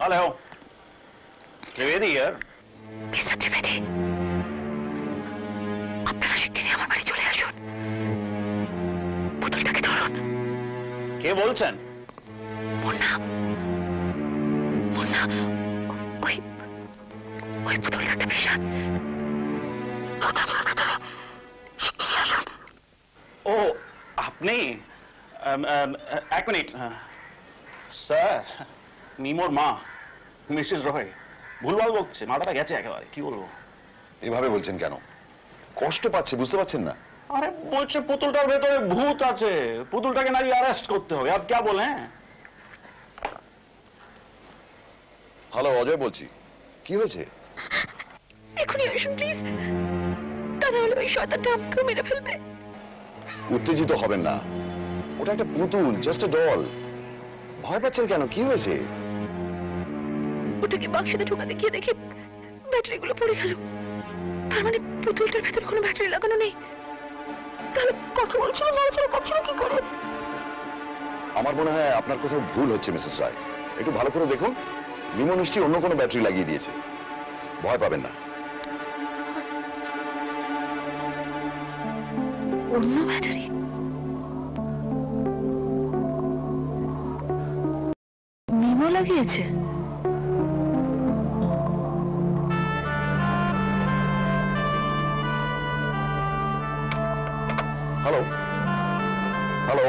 হ্যালো ত্রিবেদী ইয়ার মিস্টার ত্রিবেদী, আপনারা শিগগিরই আমার বাড়ি চলে আসুন। পুতুলটাকে ধরুন। কে বলছেন? মুন্না, মুন্না, ওই ওই পুতুলটা একটা বিষাদ। ও আপনি এক মিনিট স্যার, মিমোর মা মিসেস রয় ভুলভাল বকছে, মাথাটা গেছে একেবারে, কি বলবো। এভাবে বলছেন কেন? কষ্ট পাচ্ছে, বুঝতে পারছেন না? আরে বলছে পুতুলটার ভেতরে ভূত আছে, পুতুলটাকে নাকি অ্যারেস্ট করতে হবে। আপ क्या बोले हैं? হ্যালো, অজয় বলছি। কি হয়েছে? এখনই আসুন প্লিজ, তা নাহলে ওই শয়তানটা আমাকেও মেরে ফেলবে। উত্তেজিত হবেন না, ওটা একটা পুতুল, জাস্ট এ ডল। ভয় পাচ্ছেন কেন? কি হয়েছে? ওটাকে বাক্সতে ঢোকাতে গিয়ে দেখি ব্যাটারিগুলো পড়ে গেল। তার মানে পুতুলটার ভেতর কোনো ব্যাটারি লাগানো নেই। তাহলে কথা বলছিল, নড়াচড়া করছিল কি করে? আমার মনে হয় আপনার কোথাও ভুল হচ্ছে মিসেস রায়। একটু ভালো করে দেখুন, লিমো নিশ্চয়ই অন্য কোনো ব্যাটারি লাগিয়ে দিয়েছে। ভয় পাবেন না। অন্য ব্যাটারি? মিমো লাগিয়েছে? হ্যালো, হ্যালো,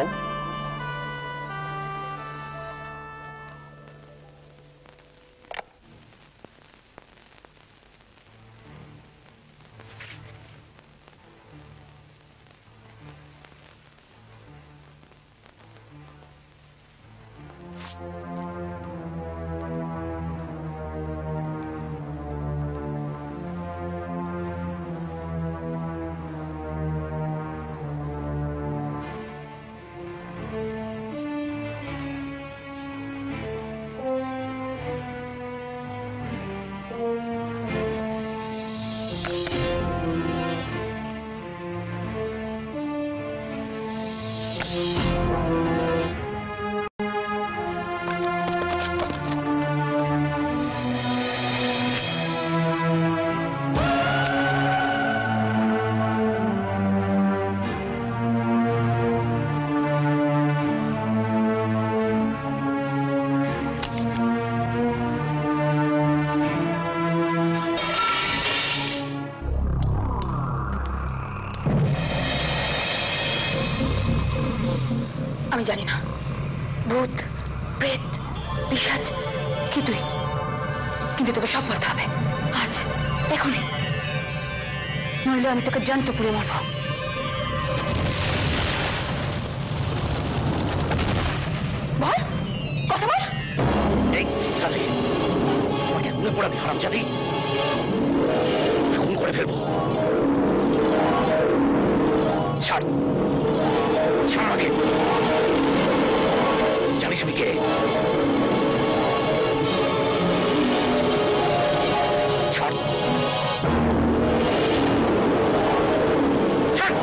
আমি জানি না, ভূত, প্রেত, পিশাচ কিছুই, কিন্তু তোকে সব বলতে হবে আজ, এখনই, নইলে আমি তোকে জ্যান্ত পুড়ে মারব। বল, কথা বল। এই সালে আমাকে মনে পড়াবি হারামজাদি, খুন করে ফেলবো। ছাড়, ছাড় আমাকে। জানিস আমি কে? ছাড়, ছাড়।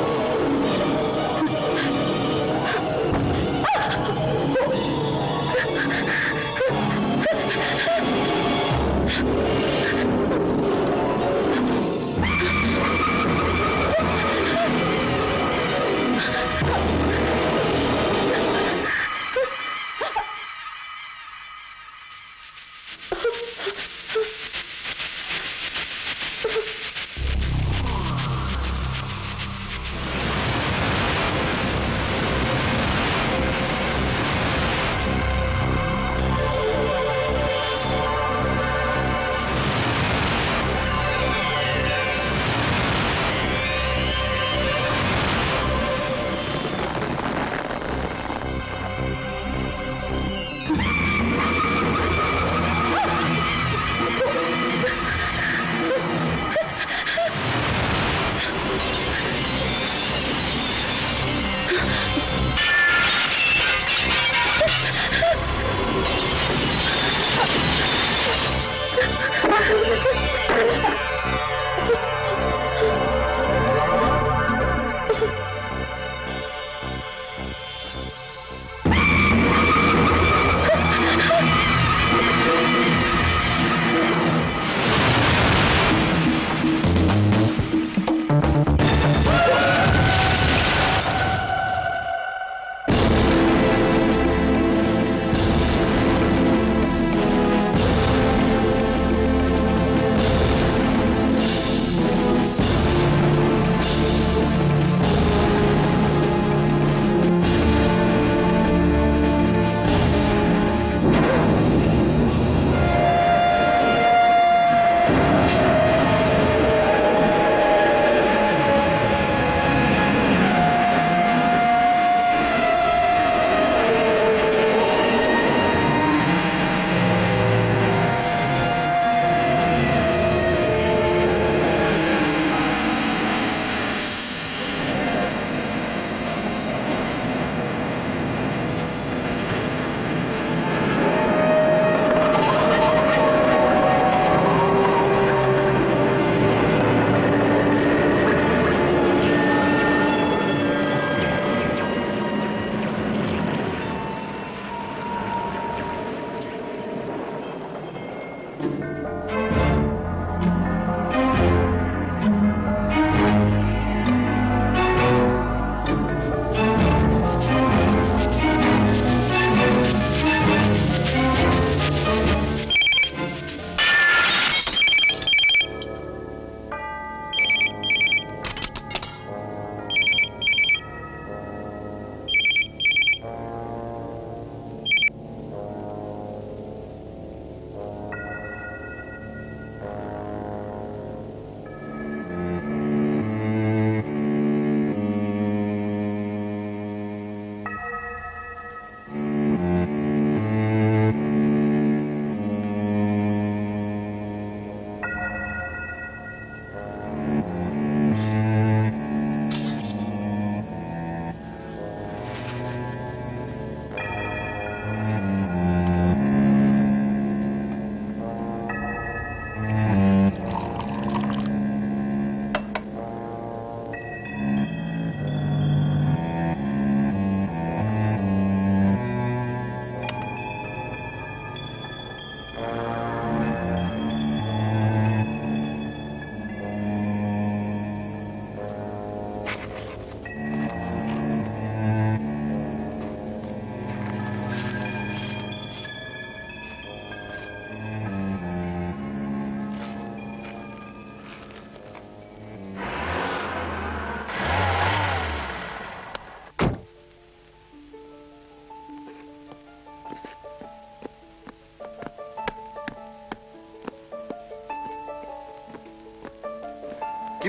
কি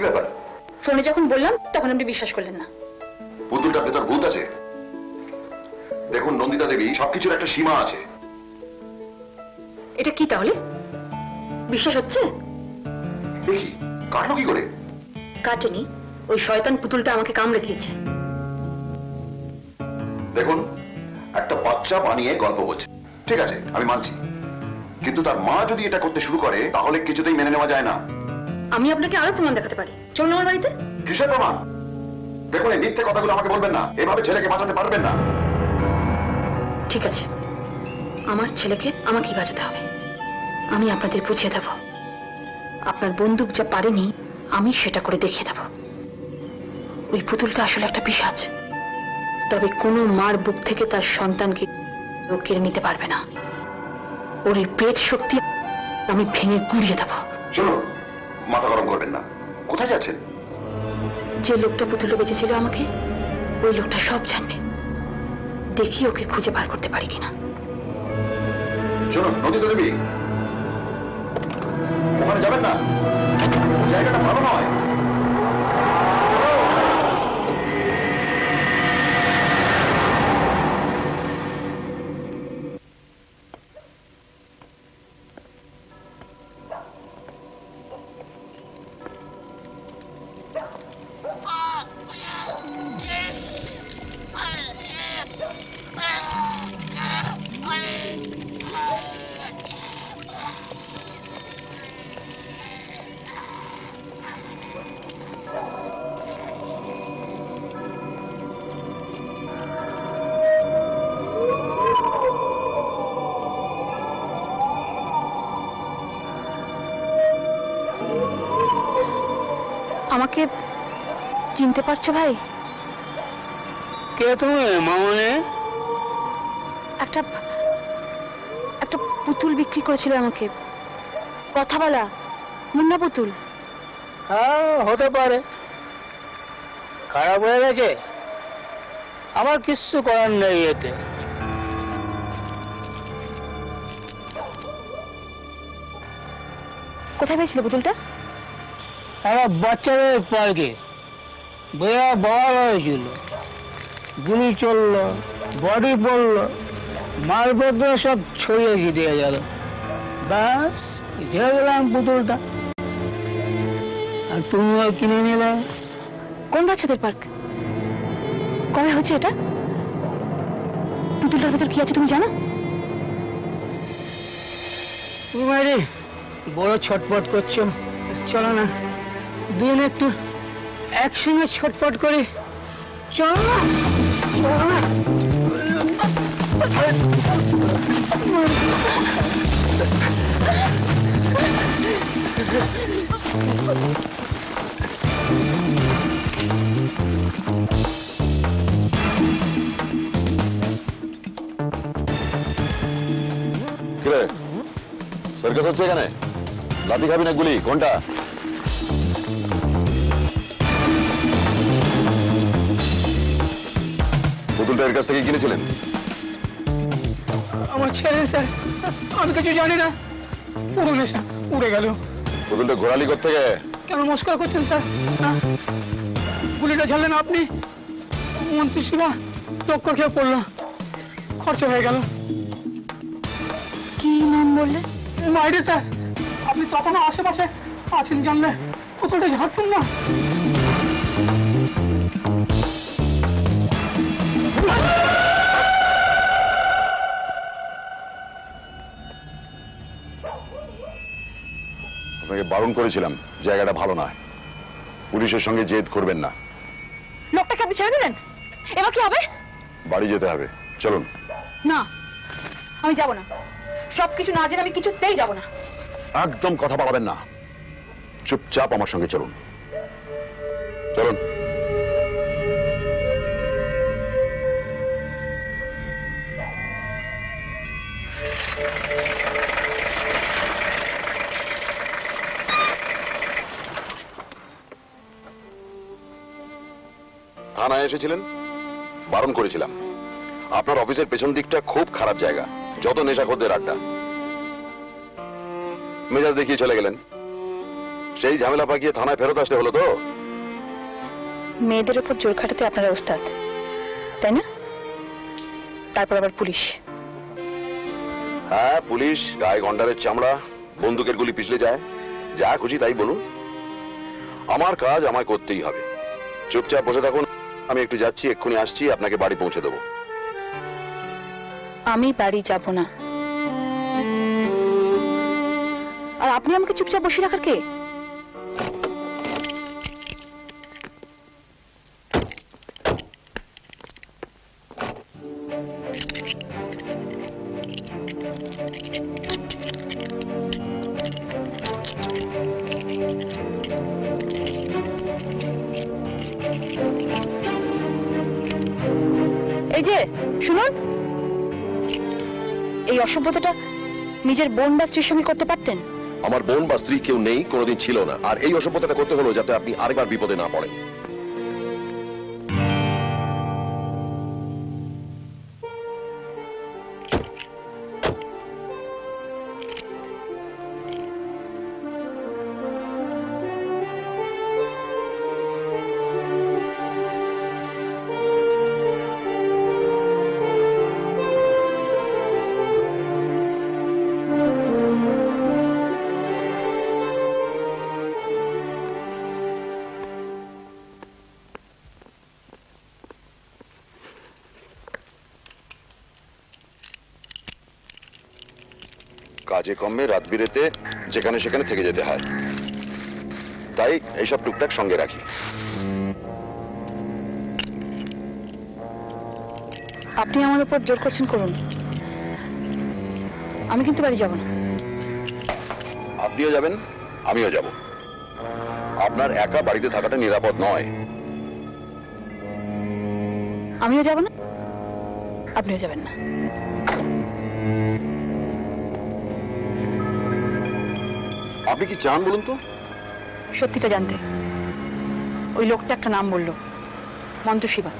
ব্যাপার? ফোনে যখন বললাম তখন আপনি বিশ্বাস করলেন না। পুতুলটার ভেতর ভূত আছে। দেখুন নন্দিতা দেবী, সবকিছুর একটা সীমা আছে। এটা কি তাহলে? বিশ্বাস হচ্ছে? দেখি কাটলো কি করে? কাটেনি, ওই শয়তান পুতুলটা আমাকে কামড়ে দিয়েছে। দেখুন, একটা বাচ্চা বানিয়ে গল্প বলছে, ঠিক আছে আমি মানছি, কিন্তু তার মা যদি এটা করতে শুরু করে তাহলে কিছুতেই মেনে নেওয়া যায় না। আমি আপনাকে আরো প্রমাণ দেখাতে পারি, চলুন আমার বাড়িতে। কিসের প্রমাণ? দেখুন এই মিথ্যে কথাগুলো আমাকে বলবেন না, এভাবে ছেলেকে বাঁচাতে পারবেন না। ঠিক আছে, আমার ছেলেকে আমাকেই বাঁচাতে হবে। আমি আপনাদের বুঝিয়ে দেব, আপনার বন্দুক যা পারেনি আমি সেটা করে দেখিয়ে দেব। ওই পুতুলটা আসলে একটা পিশাচ, তবে কোনো মার বুক থেকে তার সন্তানকে কেড়ে নিতে পারবে না। ওর এই প্রেত শক্তি আমি ভেঙে গুড়িয়ে দেব। শুনুন, মাথা গরম করবেন না। কোথায় যাচ্ছেন? যে লোকটা পুতুলটা বেঁচেছিল আমাকে, ওই লোকটা সব জানবে। দেখি ওকে খুঁজে বার করতে পারি কিনা। শুনুন নন্দিতা দেবী, ওখানে যাবেন না, জায়গাটা ভালো নয়। আমাকে চিনতে পারছো ভাই? কে তুমি মামনে? একটা একটা পুতুল বিক্রি করেছিল আমাকে, কথা বলা মুন্না পুতুল। হ্যাঁ হতে পারে, খারাপ হয়ে গেছে, আমার কিচ্ছু করার নেই এতে। কোথায় পেয়েছিল পুতুলটা? আমার বাচ্চাদের পার্কে বেয়া বড় হয়েছিল, গুলি চললো, বডি পড়লো, মালপত্র সব ছড়িয়ে ছিটিয়ে গেল, ব্যাস ঘিরে গেলাম পুতুলটা, আর তুমিও কিনে নিলে। কোন বাচ্চাদের পার্ক? কবে হচ্ছে এটা? পুতুলটার ভেতর কি আছে তুমি জানো? তুমি বড় ছটপট করছো, চলো না দুজন একটু একসঙ্গে ছটপট করি, চলো না, চলো না। কিরে সার্কাস হচ্ছে এখানে? লাথি খাবি না গুলি কোনটা? পুতুলটা এর কাছ থেকে কিনেছিলেন? আমার ছেলে স্যার, আমি কিছু জানি না, পুরো নেশা উড়ে গেল। পুতুলটা ঘোরালি থেকে? কেন মস্করা করছেন স্যার? না, গুলিটা ঝাড়লেন আপনি, মন্ত্রী শিবা টক্কর খেয়ে পড়লো, খরচা হয়ে গেল। কি নাম বললে? মাইরে স্যার, আপনি তখনও আশেপাশে আছেন জানলে পুতুলটা ঝাড়তেন না। আপনাকে বারণ করেছিলাম জায়গাটা ভালো নয়, পুলিশের সঙ্গে জেদ করবেন না। লোকটাকে আপনি ছেড়ে দিলেন, এবার কি হবে? বাড়ি যেতে হবে, চলুন। না, আমি যাব না। সবকিছু না জেনে আমি কিছুতেই যাব না। একদম কথা বাড়াবেন না, চুপচাপ আমার সঙ্গে চলুন। চলুন। থানায় এসেছিলেন, বারণ করেছিলাম। আপনার অফিসের পেছন দিকটা খুব খারাপ জায়গা, যত নেশাখোরদের আড্ডা। মেজাজ দেখিয়ে চলে গেলেন, সেই ঝামেলা পাকিয়ে থানায় ফেরত আসতে হলো তো। মেয়েদের উপর জোর খাটাতে আপনারা ওস্তাদ, তাই না? তারপর আবার পুলিশ। হ্যাঁ, পুলিশ, গায়ে গন্ডারের চামড়া, বন্দুকের গুলি পিছলে যায়, যা খুশি তাই বলুন। আমার কাজ আমায় করতেই হবে। চুপচাপ বসে থাকুন, আমি একটু যাচ্ছি, এক্ষুনি আসছি, আপনাকে বাড়ি পৌঁছে দেবো। আমি বাড়ি যাব না। আর আপনি আমাকে চুপচাপ বসে রাখার কে? এই যে শুনুন, এই অসভ্যতাটা নিজের বোন বা স্ত্রীর সঙ্গে করতে পারতেন। আমার বোন বা স্ত্রী কেউ নেই, কোনোদিন ছিল না, আর এই অসভ্যতাটা করতে হলো যাতে আপনি আরেকবার বিপদে না পড়েন। কাজে কমে রাত বিরেতে যেখানে সেখানে থেকে যেতে হয়, তাই এইসব টুকটাক সঙ্গে রাখি। আপনি আমার উপর জোর করছেন, করুন, আমি কিন্তু বাড়ি যাব না। আপনিও যাবেন, আমিও যাব। আপনার একা বাড়িতে থাকাটা নিরাপদ নয়। আমিও যাব না, আপনিও যাবেন না। আপনি কি চান বলুন তো? সত্যিটা জানতে। ওই লোকটা একটা নাম বলল, মন্ত্র শিবা।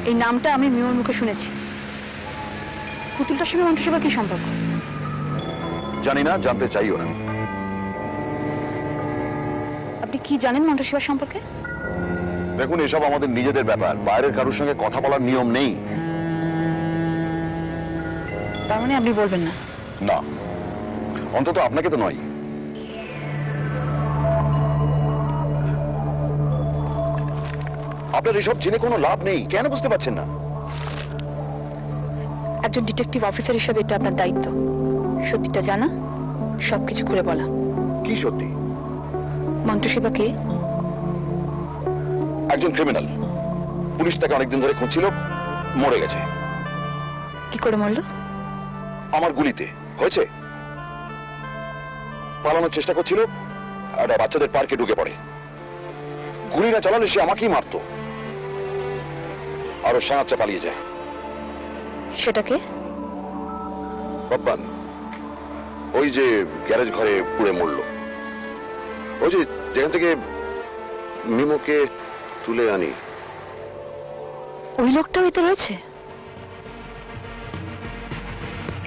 এই নামটা আমি মিউর মুখে শুনেছি। পুতুলটার সঙ্গে মন্ত্র শিবা কি সম্পর্ক? জানি না, জানতে চাইও না। আপনি কি জানেন মন্ত্র শিবার সম্পর্কে? দেখুন, এসব আমাদের নিজেদের ব্যাপার, বাইরের কারোর সঙ্গে কথা বলার নিয়ম নেই। তার মানে আপনি বলবেন না? না, অন্তত আপনাকে তো নয়। আপনার এসব জেনে কোনো লাভ নেই, কেন বুঝতে পারছেন না? একজন ডিটেকটিভ অফিসার হিসেবে এটা আপনার দায়িত্ব, সত্যিটা জানা, সবকিছু করে বলা। কি সত্যি? মন্ত্র শিবা কে? একজন ক্রিমিনাল। পুলিশ তাকে অনেকদিন ধরে খুঁজছিল, মরে গেছে। কি করে মরল? আমার গুলিতে হয়েছে। পালানোর চেষ্টা করছিল, একটা বাচ্চাদের পার্কে ঢুকে পড়ে। গুলি না চালালে সে আমাকেই মারতো। আরো সাঁচা পালিয়ে যায়। সেটাকে বাপ্পান, ওই যে গ্যারেজ ঘরে পুড়ে মরল, ওই যে যেখান থেকে মিমোকে তুলে আনি, ওই লোকটা হয়তো রয়েছে।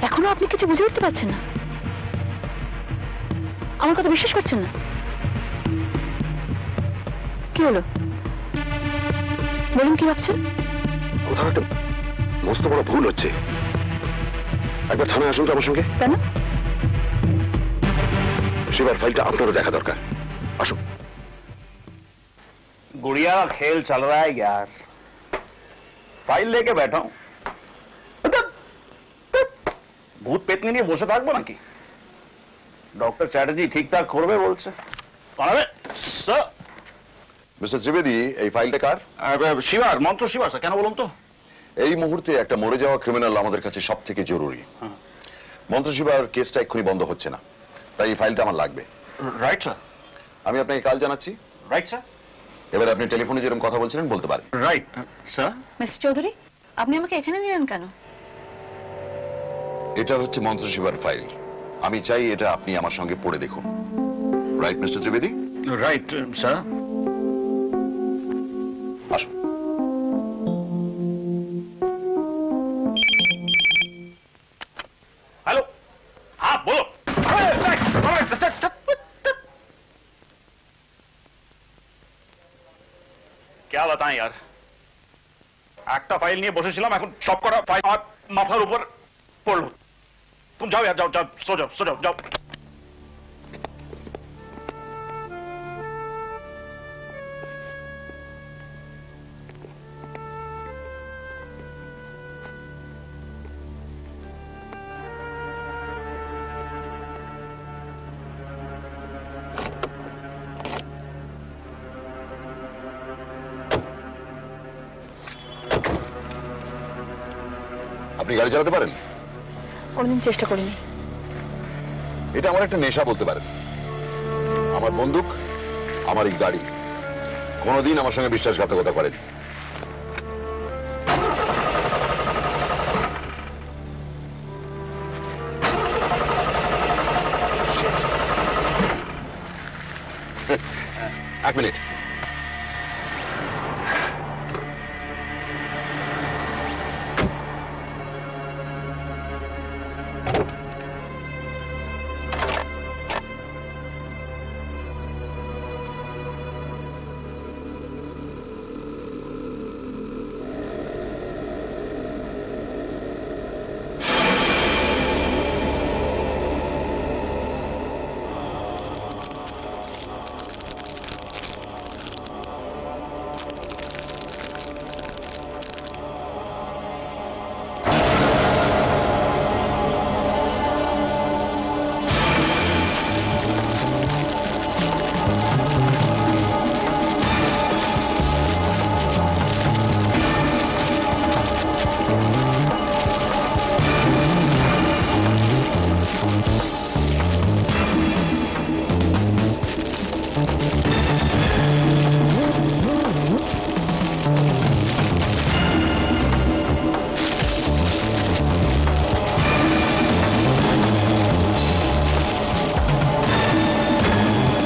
এখনো আপনি কিছু বুঝে উঠতে পারছেন না? আমার কথা বিশ্বাস করছেন না? কি হলো বলুন, কি ভাবছেন? কোথাও একটা মস্ত বড় ভুল হচ্ছে। একবার থানায় আসুন তো আমার সঙ্গে। কেন? শিবার ফাইলটা আপনারও দেখা দরকার। আসুন। गुड़िया का खेल चल रहा है यार, फाइल लेके बैठा हूं। ভূত পেতনি নিয়ে বসে থাকবো নাকি? ডক্টর চ্যাটার্জি ঠিকঠাক করবে বলছে। স্যার, মিস্টার ত্রিবেদী, এই ফাইলটা কার? শিবার, মন্ত্র শিবার স্যার। কেন বলুন তো? এই মুহূর্তে একটা মরে যাওয়া ক্রিমিনাল আমাদের কাছে সব থেকে জরুরি। মন্ত্র শিবার কেসটা এক্ষুনি বন্ধ হচ্ছে না, তাই এই ফাইলটা আমার লাগবে। Right sir. আমি আপনাকে কাল জানাচ্ছি। Right sir. এবার আপনি টেলিফোনে যেরকম কথা বলছিলেন বলতে পারেন। Right sir. মিস্টার চৌধুরী, আপনি আমাকে এখানে নিলেন কেন? এটা হচ্ছে মন্ত্র শিবার ফাইল। আমি চাই এটা আপনি আমার সঙ্গে পড়ে দেখুন। Right mister Trivedi? Right sir. আসুন। हेलो, हाँ बोलो। क्या बताएं यार, একটা ফাইল নিয়ে বসেছিলাম, এখন সব কটা ফাইল আমার মাথার উপর পড়লো। तुम जाओ यार, जाओ जाओ, सो जाओ जाओ। আপনি গাড়ি চালাতে পারেন? কোনদিন চেষ্টা করিনি। এটা আমার একটা নেশা বলতে পারেন। আমার বন্দুক, আমার এই গাড়ি, কোনদিন আমার সঙ্গে বিশ্বাসঘাতকতা করেন। এক মিনিট।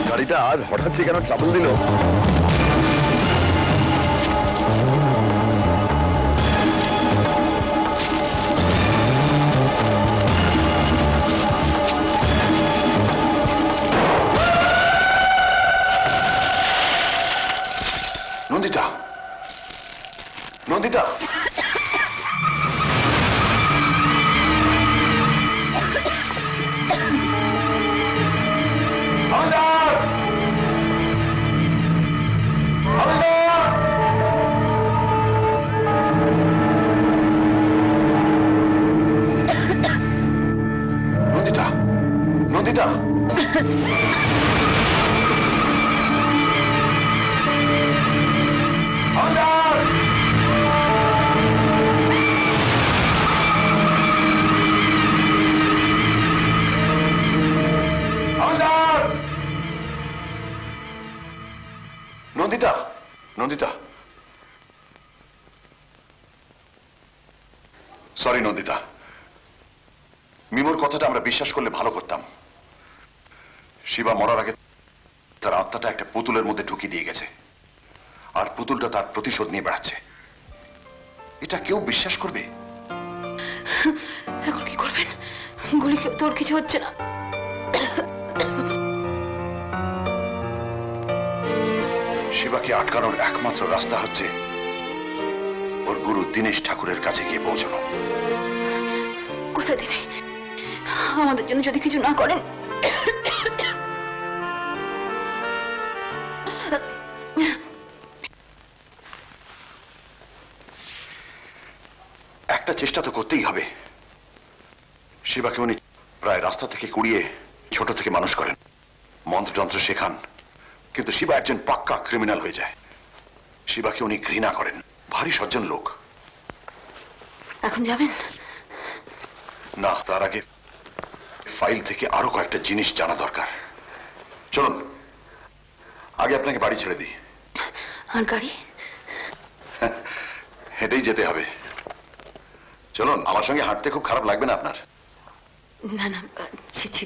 গাড়িটা আর হঠাৎ কেন ট্রাবল দিল? নন্দিতা, নন্দিতা, নন্দিতা, নন্দিতা, নন্দিতা, সরি নন্দিতা, মিমোর কথাটা আমরা বিশ্বাস করলে ভালো করতাম। শিবা মরার আগে তার আত্মাটা একটা পুতুলের মধ্যে ঢুকিয়ে দিয়ে গেছে, আর পুতুলটা তার প্রতিশোধ নিয়ে বেড়াচ্ছে। এটা কেউ বিশ্বাস করবে? এখন কি করবেন? গুলি তোর কিছু হচ্ছে না? শিবাকে আটকানোর একমাত্র রাস্তা হচ্ছে ওর গুরু দীনেশ ঠাকুরের কাছে গিয়ে পৌঁছানো। কোথায় দিনে আমাদের জন্য যদি কিছু না করেন? একটা চেষ্টা তো করতেই হবে। শিবাকে উনি প্রায় রাস্তা থেকে কুড়িয়ে ছোট থেকে মানুষ করেন, মন্ত্রযন্ত্র শেখান, কিন্তু শিবা একজন পাক্কা ক্রিমিনাল হয়ে যায়। শিবাকে উনি ঘৃণা করেন, ভারী সজ্জন লোক। এখন যাবেন? না, তার আগে ফাইল থেকে আরো কয়েকটা জিনিস জানা দরকার। চলুন, আগে আপনাকে বাড়ি ছেড়ে দিই। আর গাড়ি? হেঁটেই যেতে হবে। চলুন, আমার সঙ্গে হাঁটতে খুব খারাপ লাগবে না আপনার? না না, ছি ছি,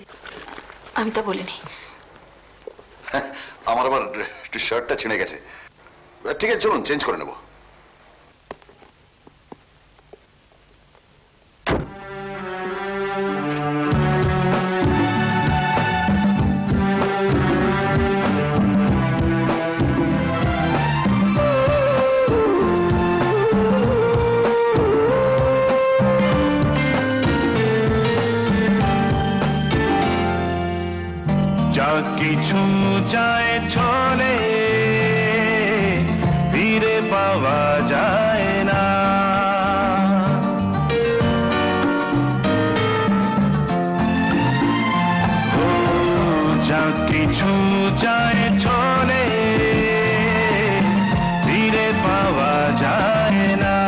আমি তা বলিনি। আমার আবার একটু শার্টটা ছিঁড়ে গেছে। ঠিক আছে, চলুন চেঞ্জ করে নেব। যা কিছু যায় চলে, ফিরে পাওয়া যায় না। যা কিছু যায় চলে, ফিরে পাওয়া যায় না।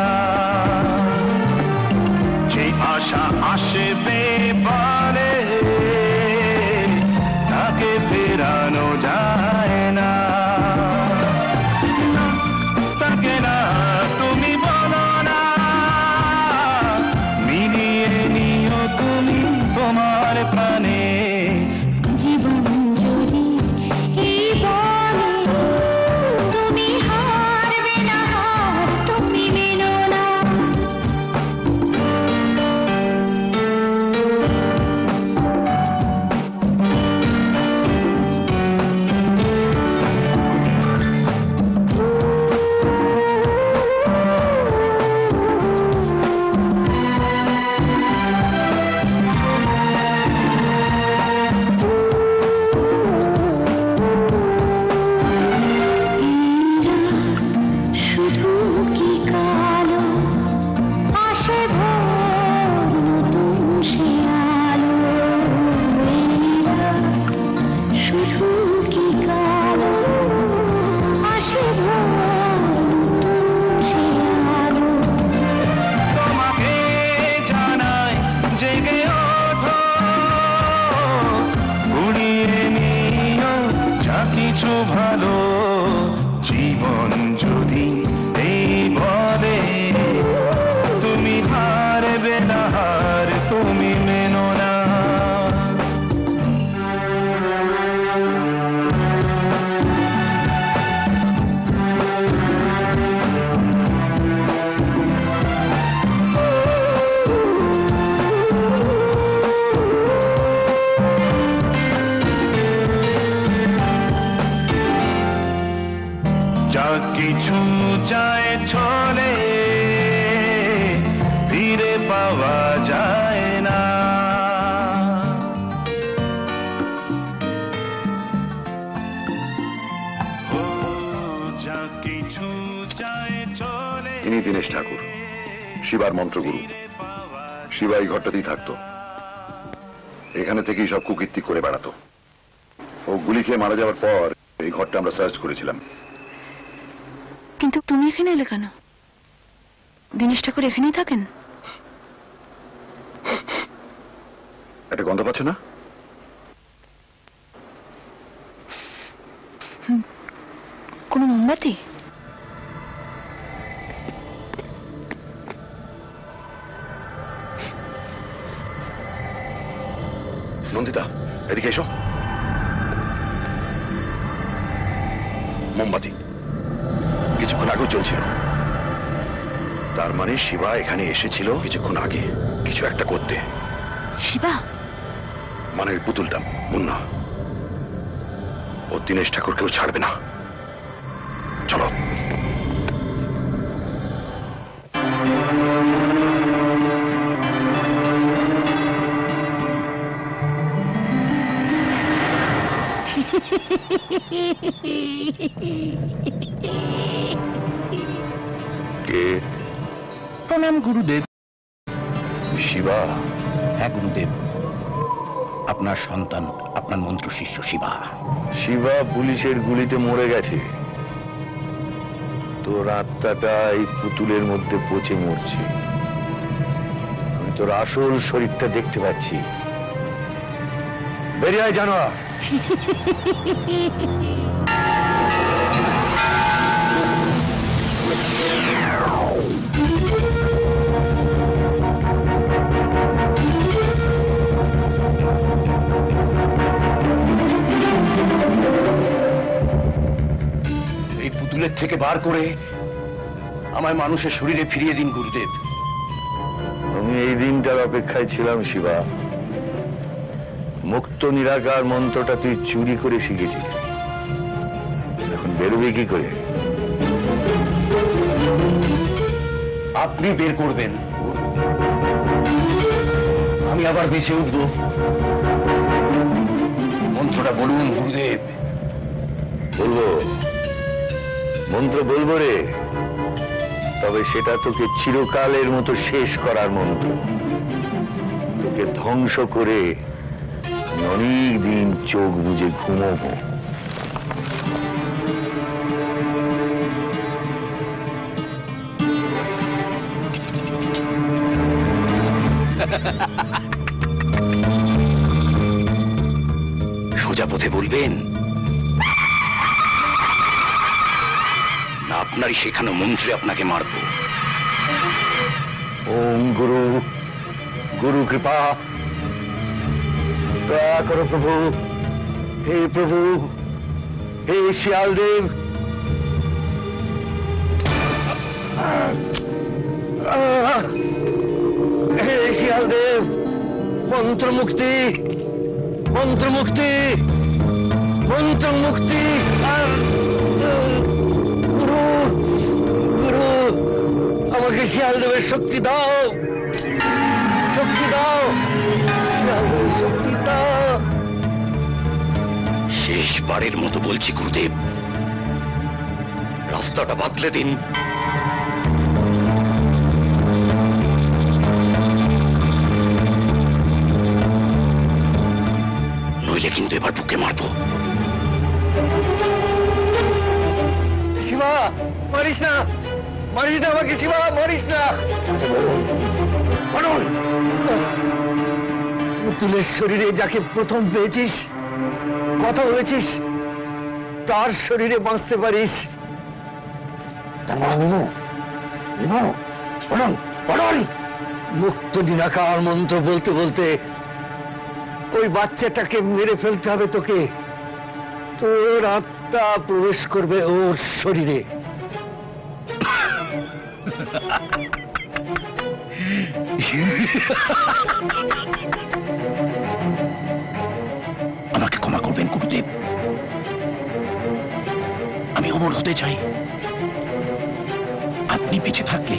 যে আশা আসবে পারে, তাকে ফেরানো যায় না। তাকে না তুমি বলো না, মিলিয়ে নিও তুমি তোমার প্রাণে। জীবন যদি এই বলে তুমি হারবে না, হার তুমি মেনো না। শুধু কি কালো আসে ভোর নতুন সে আলো। শুধু কি কালো আসে ভোর নতুন সে আলো। তোমাকে জানাই জেগে ওঠো, উড়িয়ে নিও যা কিছু ভালো। জীবন যদি এই বলে তুমি হারবে না, হার তুমি মেনো না। যা কিছু যায় চলে, ফিরে পাওয়া যায় না। ও যা কিছু যায় চলে। ইনি দীনেশ ঠাকুর, শিবার মন্ত্রগুরু। শিবা এই ঘরটাতেই থাকতো, এখানে থেকেই সব কুকীর্তি করে বেড়াতো। ও গুলি খেয়ে মারা যাওয়ার পর এই ঘরটা আমরা সার্চ করেছিলাম। কিন্তু তুমি এখানে এলে কেন? দীনেশ ঠাকুর এখানেই থাকেন? একটা গন্ধ পাচ্ছে না? কোন কোনো মোমবাতি? নন্দিতা, এদিকে এসো। মোমবাতি কিছুক্ষণ আগেও চলছিল। তার মানে শিবা এখানে এসেছিল কিছুক্ষণ আগে কিছু একটা করতে। শিবা মানে ওই পুতুলটা মুন্না, ও দীনেশ ঠাকুরকেও ছাড়বে না। চলো। কে? প্রণাম গুরুদেব। শিবা? হ্যাঁ গুরুদেব, আপনার সন্তান, আপনার মন্ত্র শিষ্য শিবা। শিবা পুলিশের গুলিতে মরে গেছে। তোর আত্মাটা এই পুতুলের মধ্যে পচে মরছে। আমি তোর আসল শরীরটা দেখতে পাচ্ছি। বেরিয়ে আয় জানোয়ার। এই পুতুলের থেকে বার করে আমায় মানুষের শরীরে ফিরিয়ে দিন গুরুদেব। আমি এই দিনটার অপেক্ষায় ছিলাম শিবা। মুক্ত নিরাকার মন্ত্রটা তুই চুরি করে শিখেছিস, এখন বেরোবে কি করে? আপনি বের করবেন, আমি আবার বেঁচে উঠব। মন্ত্রটা বলুন গুরুদেব। বলবো, মন্ত্র বলবো রে, তবে সেটা তোকে চিরকালের মতো শেষ করার মন্ত্র। তোকে ধ্বংস করে আমি অনেক দিন চোখ বুজে ঘুমোবো। সোজা পথে বলবেন না আপনারই শেখানো মন্ত্রে আপনাকে মারব? ওম গুরু, গুরু কৃপা, দয়া করো প্রভু। হে প্রভু, হে শিয়ালদেব, হে শিয়ালদেব, মন্ত্রমুক্তি, মন্ত্রমুক্তি, মন্ত্রমুক্তি। গুরু, গুরু, আমাকে শিয়ালদেবের শক্তি দাও, শক্তি দাও, শিয়ালদেবের শক্তি দাও। শেষবারের মতো বলছি গুরুদেব, রাস্তাটা বাতলে দিন। নইলে কিন্তু এবার বুকে মারবো। শিবা, মারিস না, মারিস না আমাকে শিবা, মারিস না। পুতুলের শরীরে যাকে প্রথম পেয়েছিস, কথা বলেছিস, তার শরীরে বাঁচতে পারিস। মুক্ত নিরাকার মন্ত্র বলতে বলতে ওই বাচ্চাটাকে মেরে ফেলতে হবে তোকে। তোর আত্মা প্রবেশ করবে ওর শরীরে। আমাকে ক্ষমা করবেন গুরুদেব, আমি অমর হতে চাই। আপনি বেঁচে থাকলে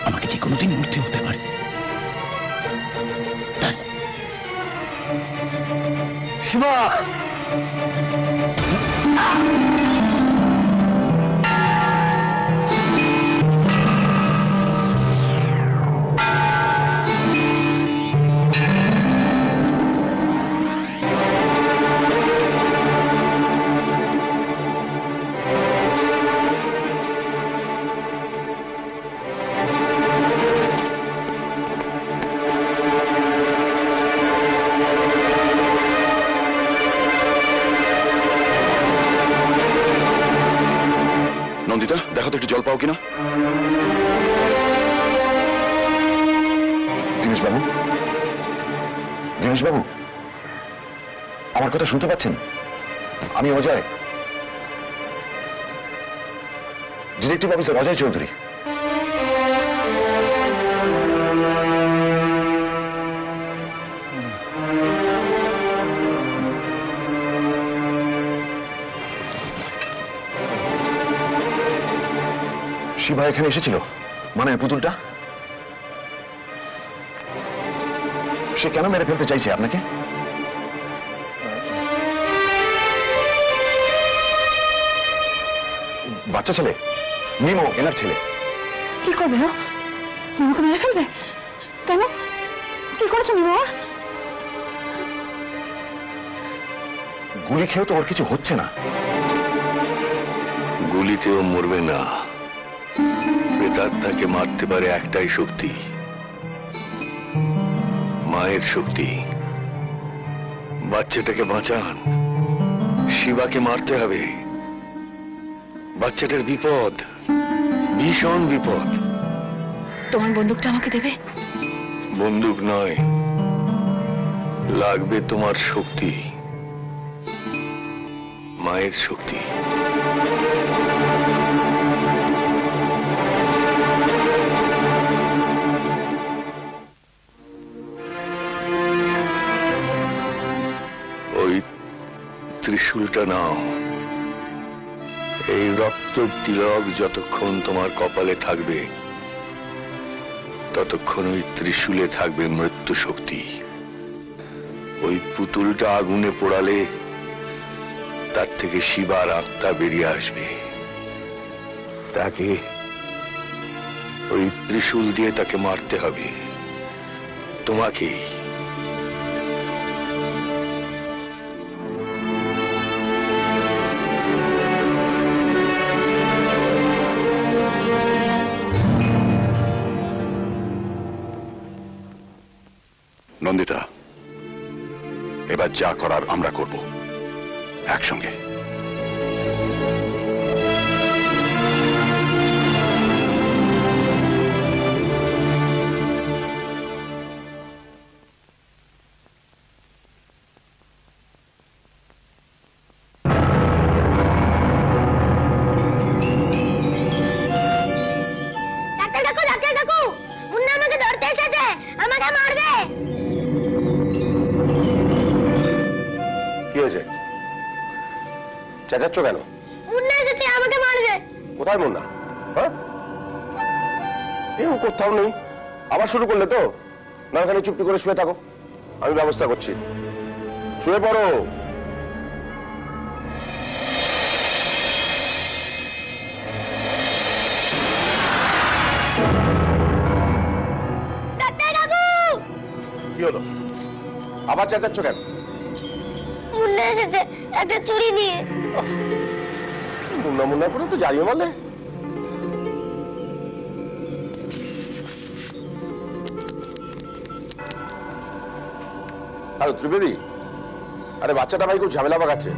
আমাকে যে কোনোদিন মরতে হতে পারে। শিবা, একটু জল পাও কিনা? দীনেশবাবু, দীনেশবাবু, আমার কথা শুনতে পাচ্ছেন? আমি অজয়, ডিটেকটিভ অফিসার অজয় চৌধুরী। শিবা এখানে এসেছিল, মানে পুতুলটা? সে কেন মেরে ফেলতে চাইছে আপনাকে? বাচ্চা ছেলে, মিমো এনার ছেলে। কি করবে ও? মিমোকে মেরে ফেলবে? কেন? কি করেছে মিমো? গুলি খেয়েও তো ওর কিছু হচ্ছে না। গুলিতেও মরবে না, প্রেতাত্মাকে মারতে পারে একটাই শক্তি, মায়ের শক্তি। বাচ্চাটাকে বাঁচান, শিবাকে মারতে হবে। বাচ্চাটার বিপদ, ভীষণ বিপদ। তোমার বন্দুকটা আমাকে দেবে? বন্দুক নয়, লাগবে তোমার শক্তি, মায়ের শক্তি। ওই ত্রিশূলটা নাও। এই রক্তের তিলক যতক্ষণ তোমার কপালে থাকবে, ততক্ষণ ওই ত্রিশূলে থাকবে মৃত্যু শক্তি। ওই পুতুলটা আগুনে পোড়ালে তার থেকে শিবার আত্মা বেরিয়ে আসবে। তাকে ওই ত্রিশূল দিয়ে তাকে মারতে হবে, তোমাকেই। নন্দিতা, এবার যা করার আমরা করব একসঙ্গে। কি হয়েছে? চেঁচাচ্ছ কেন? মুন্না এসেছে, আমাকে মারবে। কোথায় মুন্না? হ্যাঁ, এও কোথাও নেই। আবার শুরু করলে তো? না, ওখানে চুপটি করে শুয়ে থাকো, আমি ব্যবস্থা করছি। শুয়ে পড়ো। কি হলো? আবার চেঁচাচ্ছ কেন? মুন্না এসেছে একটা চুরি নিয়ে। মুন্না মুন্না করে তো যাইও বলে। আরে ত্রিবেদী, আরে বাচ্চাটা ভাই খুব ঝামেলা পাকাচ্ছে,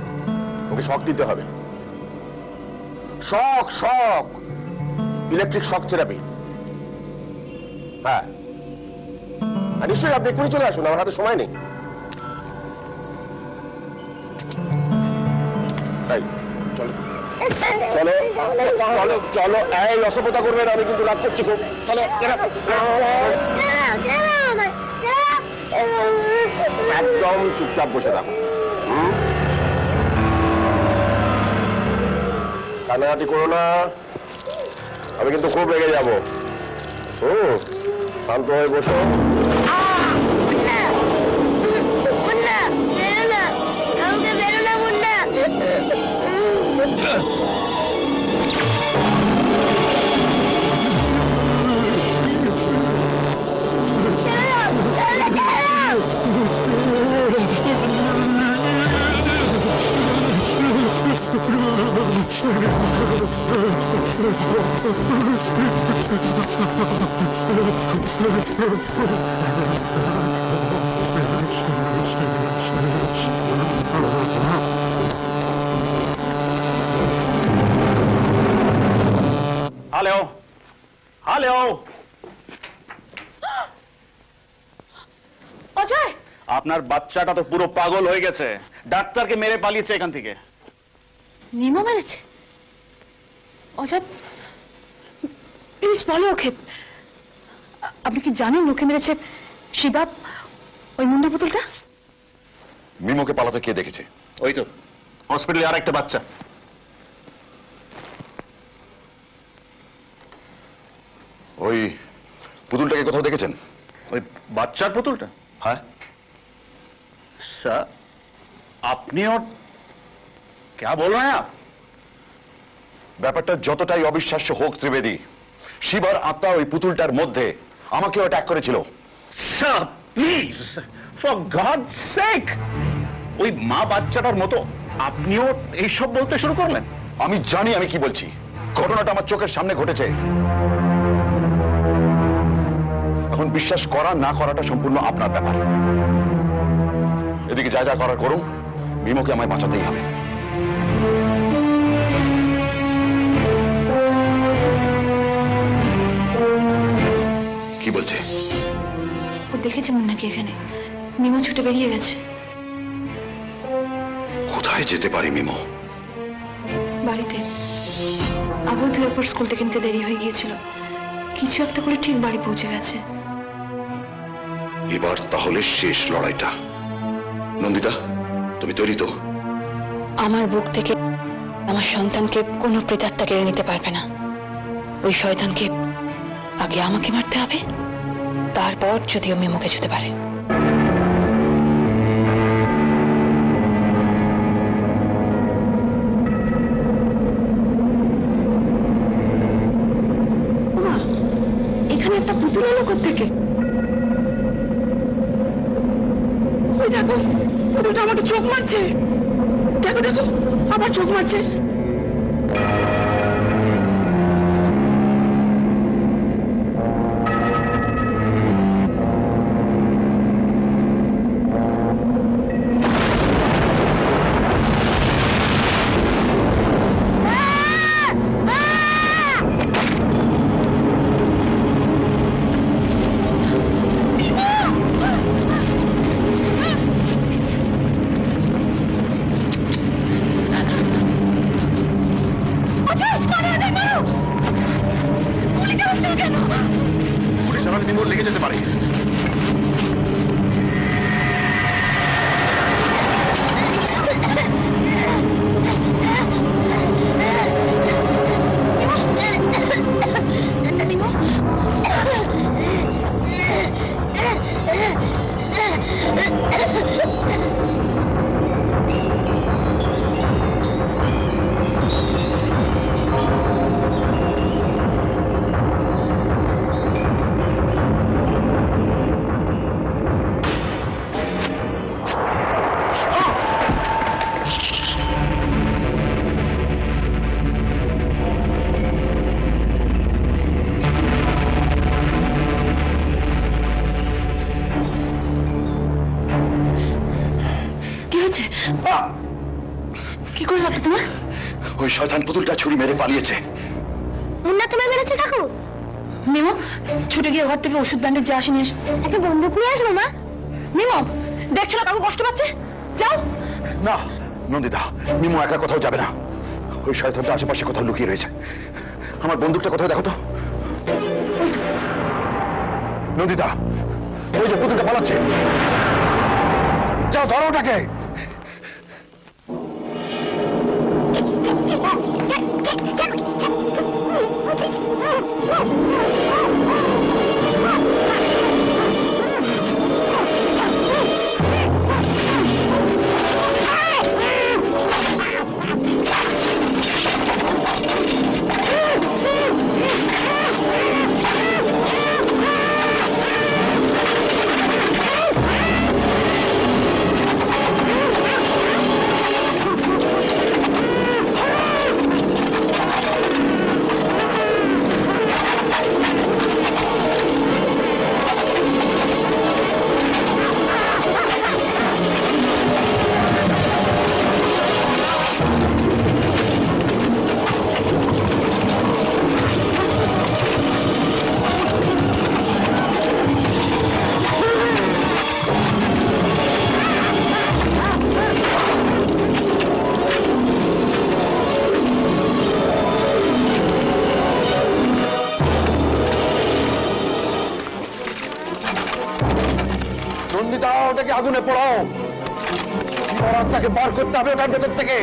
ওকে শক দিতে হবে। শক, শক, ইলেকট্রিক শক থেরাপি। হ্যাঁ, আর নিশ্চয়ই আপনি এক্ষুনি চলে আসুন, আমার হাতে সময় নেই। চলো চলো চলো চলো, এই অসভ্যতা করবেন, আমি কিন্তু রাগ করছি খুব। চলো, একদম চুপচাপ বসে থাকো। কান্নাকাটি করো না, আমি কিন্তু খুব রেগে যাবো। শান্ত হয়ে বসো। হ্যালো, অজয়, আপনার বাচ্চাটা তো পুরো পাগল হয়ে গেছে, ডাক্তারকে মেরে পালিয়েছে এখান থেকে। নিমো মেরেছে? অজয় প্লিজ বলো ওকে। আপনি কি জানেন লোকে মেরেছে শিবা ওই মুন্ডা পুতুলটা? মিমোকে পালাতে কে দেখেছে? ওই তো হসপিটালে আর একটা বাচ্চা। ওই পুতুলটাকে কোথাও দেখেছেন? ওই বাচ্চার পুতুলটা? হ্যাঁ স্যার, আপনি ওর क्या बोल रहे हैं आप? ব্যাপারটা যতটাই অবিশ্বাস্য হোক ত্রিবেদী, শিবার আত্মা ওই পুতুলটার মধ্যে আমাকেও অ্যাটাক করেছিল। Sir please, for God sake, ওই মা বাচ্চাটার মতো আপনিও এইসব বলতে শুরু করলেন? আমি জানি আমি কি বলছি, ঘটনাটা আমার চোখের সামনে ঘটেছে। এখন বিশ্বাস করা না করাটা সম্পূর্ণ আপনার ব্যাপার। এদিকে যা যা করার করুন, মিমোকে আমায় বাঁচাতেই হবে। কি বলছে? ও দেখেছে মুন্নাকে এখানে, মিমো ছুটে বেরিয়ে গেছে। কোথায় যেতে পারি মিমো? বাড়িতে। আগেও তুই একবার স্কুল থেকে নিতে দেরি হয়ে গিয়েছিল, কিছু একটা করে ঠিক বাড়ি পৌঁছে গেছে। এবার তাহলে শেষ লড়াইটা। নন্দিতা, তুমি তৈরি তো? আমার বুক থেকে আমার সন্তানকে কোনো প্রেতাত্মা কেড়ে নিতে পারবে না। ওই শয়তানকে আগে আমাকে মারতে হবে, তারপর যদিও মিমোকে ছুতে পারে। এখানে একটা পুতুল এলো কোত্থেকে? ওই দেখো, পুতুলটা আমাকে চোখ মারছে। দেখো দেখো, আবার চোখ মারছে। গুলি চালালে মিমোর লেগে যেতে পারে। কি করে লাগলো তোমার? ওই শয়তান পুতুলটা ছুরি মেরে পালিয়েছে। মুন্না তোমায় মেরেছে কাকু? মিমো ছুটে গিয়ে ঘর থেকে ওষুধ ব্যান্ডেজ যা আসে নিয়ে এসো। একটা বন্দুক নিয়ে আসবো মা? মিমো দেখছো না কাকু কষ্ট পাচ্ছে, যাও। না নন্দিতা, মিমো একা কোথাও যাবে না। ওই শয়তানটা আশেপাশে কোথাও লুকিয়ে রয়েছে। আমার বন্দুকটা কোথায় দেখো তো। নন্দিতা, ওই যে পুতুলটা পালাচ্ছে, যাও ধরো ওটাকে। আগুনে পোড়াও। শিবার আত্মাকে বার করতে হবে ওটার ভেতর থেকে।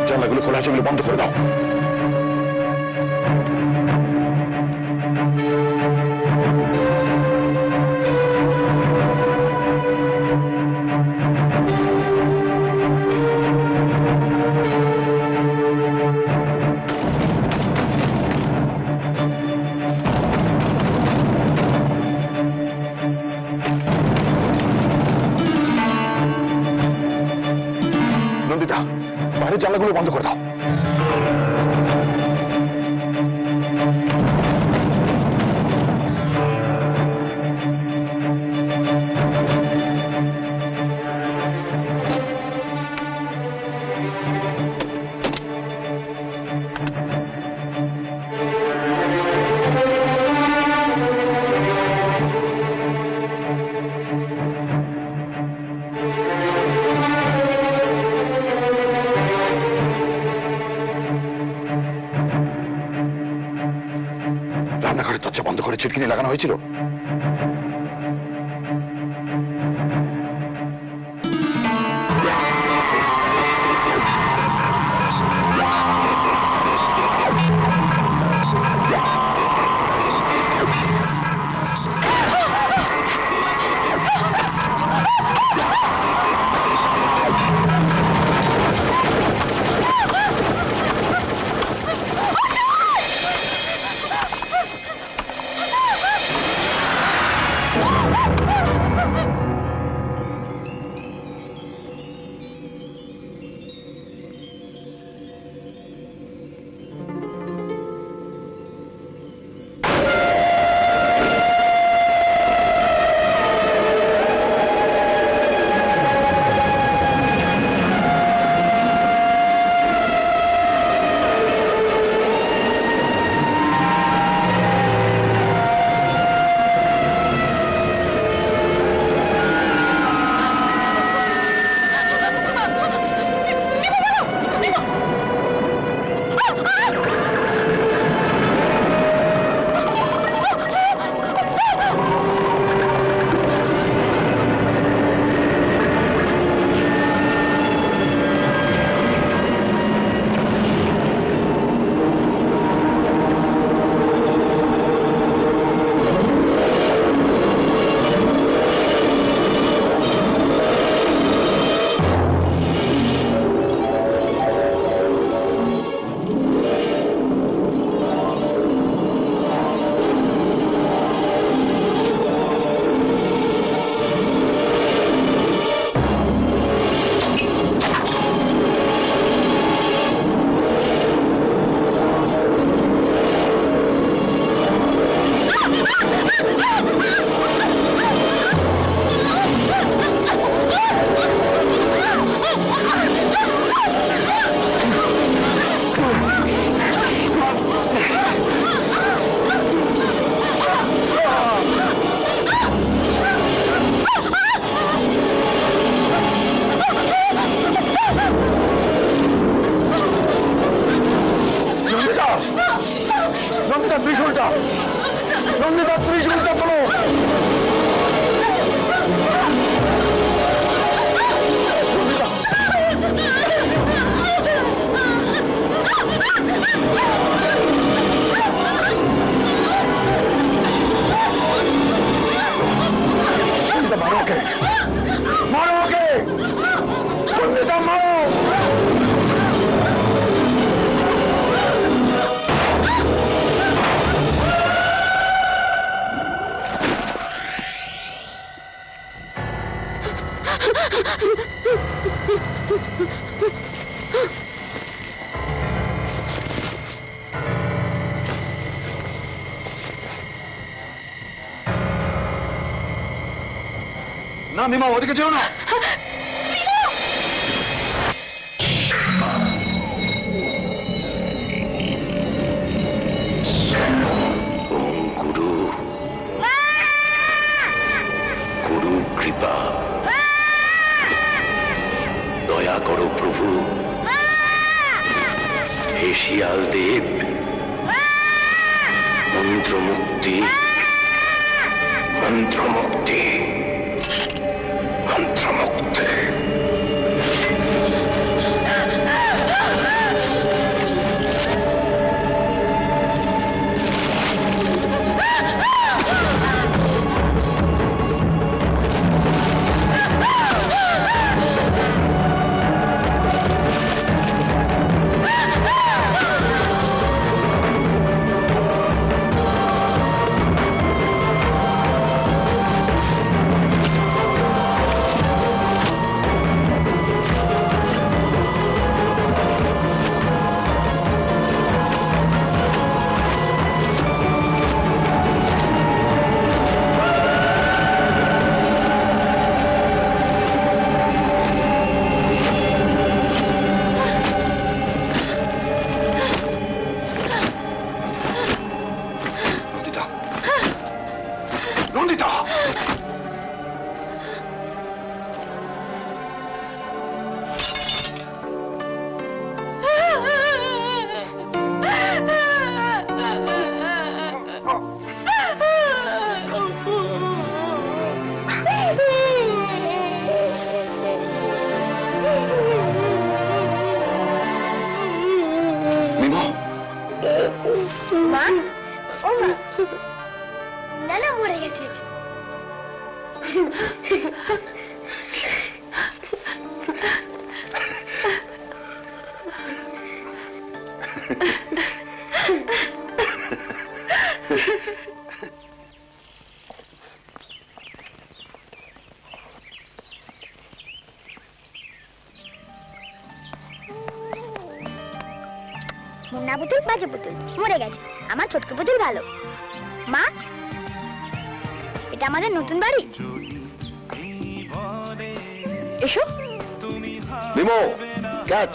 জানলাগুলো খোলা আছে, এগুলো বন্ধ করে দাও। নন্দিতা, বাইরের জানলাগুলো বন্ধ করে দাও। রান্নাঘরের দরজা বন্ধ করে ছিটকিনি লাগানো হয়েছিল। না মিমা, ওদিকে যেও না। গুরু গুরু কৃপা, দয়া করো প্রভু। হে শিয়াল দেব, মন্ত্রমুক্তি মন্ত্রমুক্তি মন্ত্রমুক্তি। নন্দিতা, মিমা, মা, ও মা, না না মরে গেছে। মুন্না পুতুল বাজে পুতুল মরে গেছে, আমার ছোট্ট পুতুল ভালো। মা, এটা আমাদের নতুন বাড়ি। এসো। মিমো, ক্যাচ।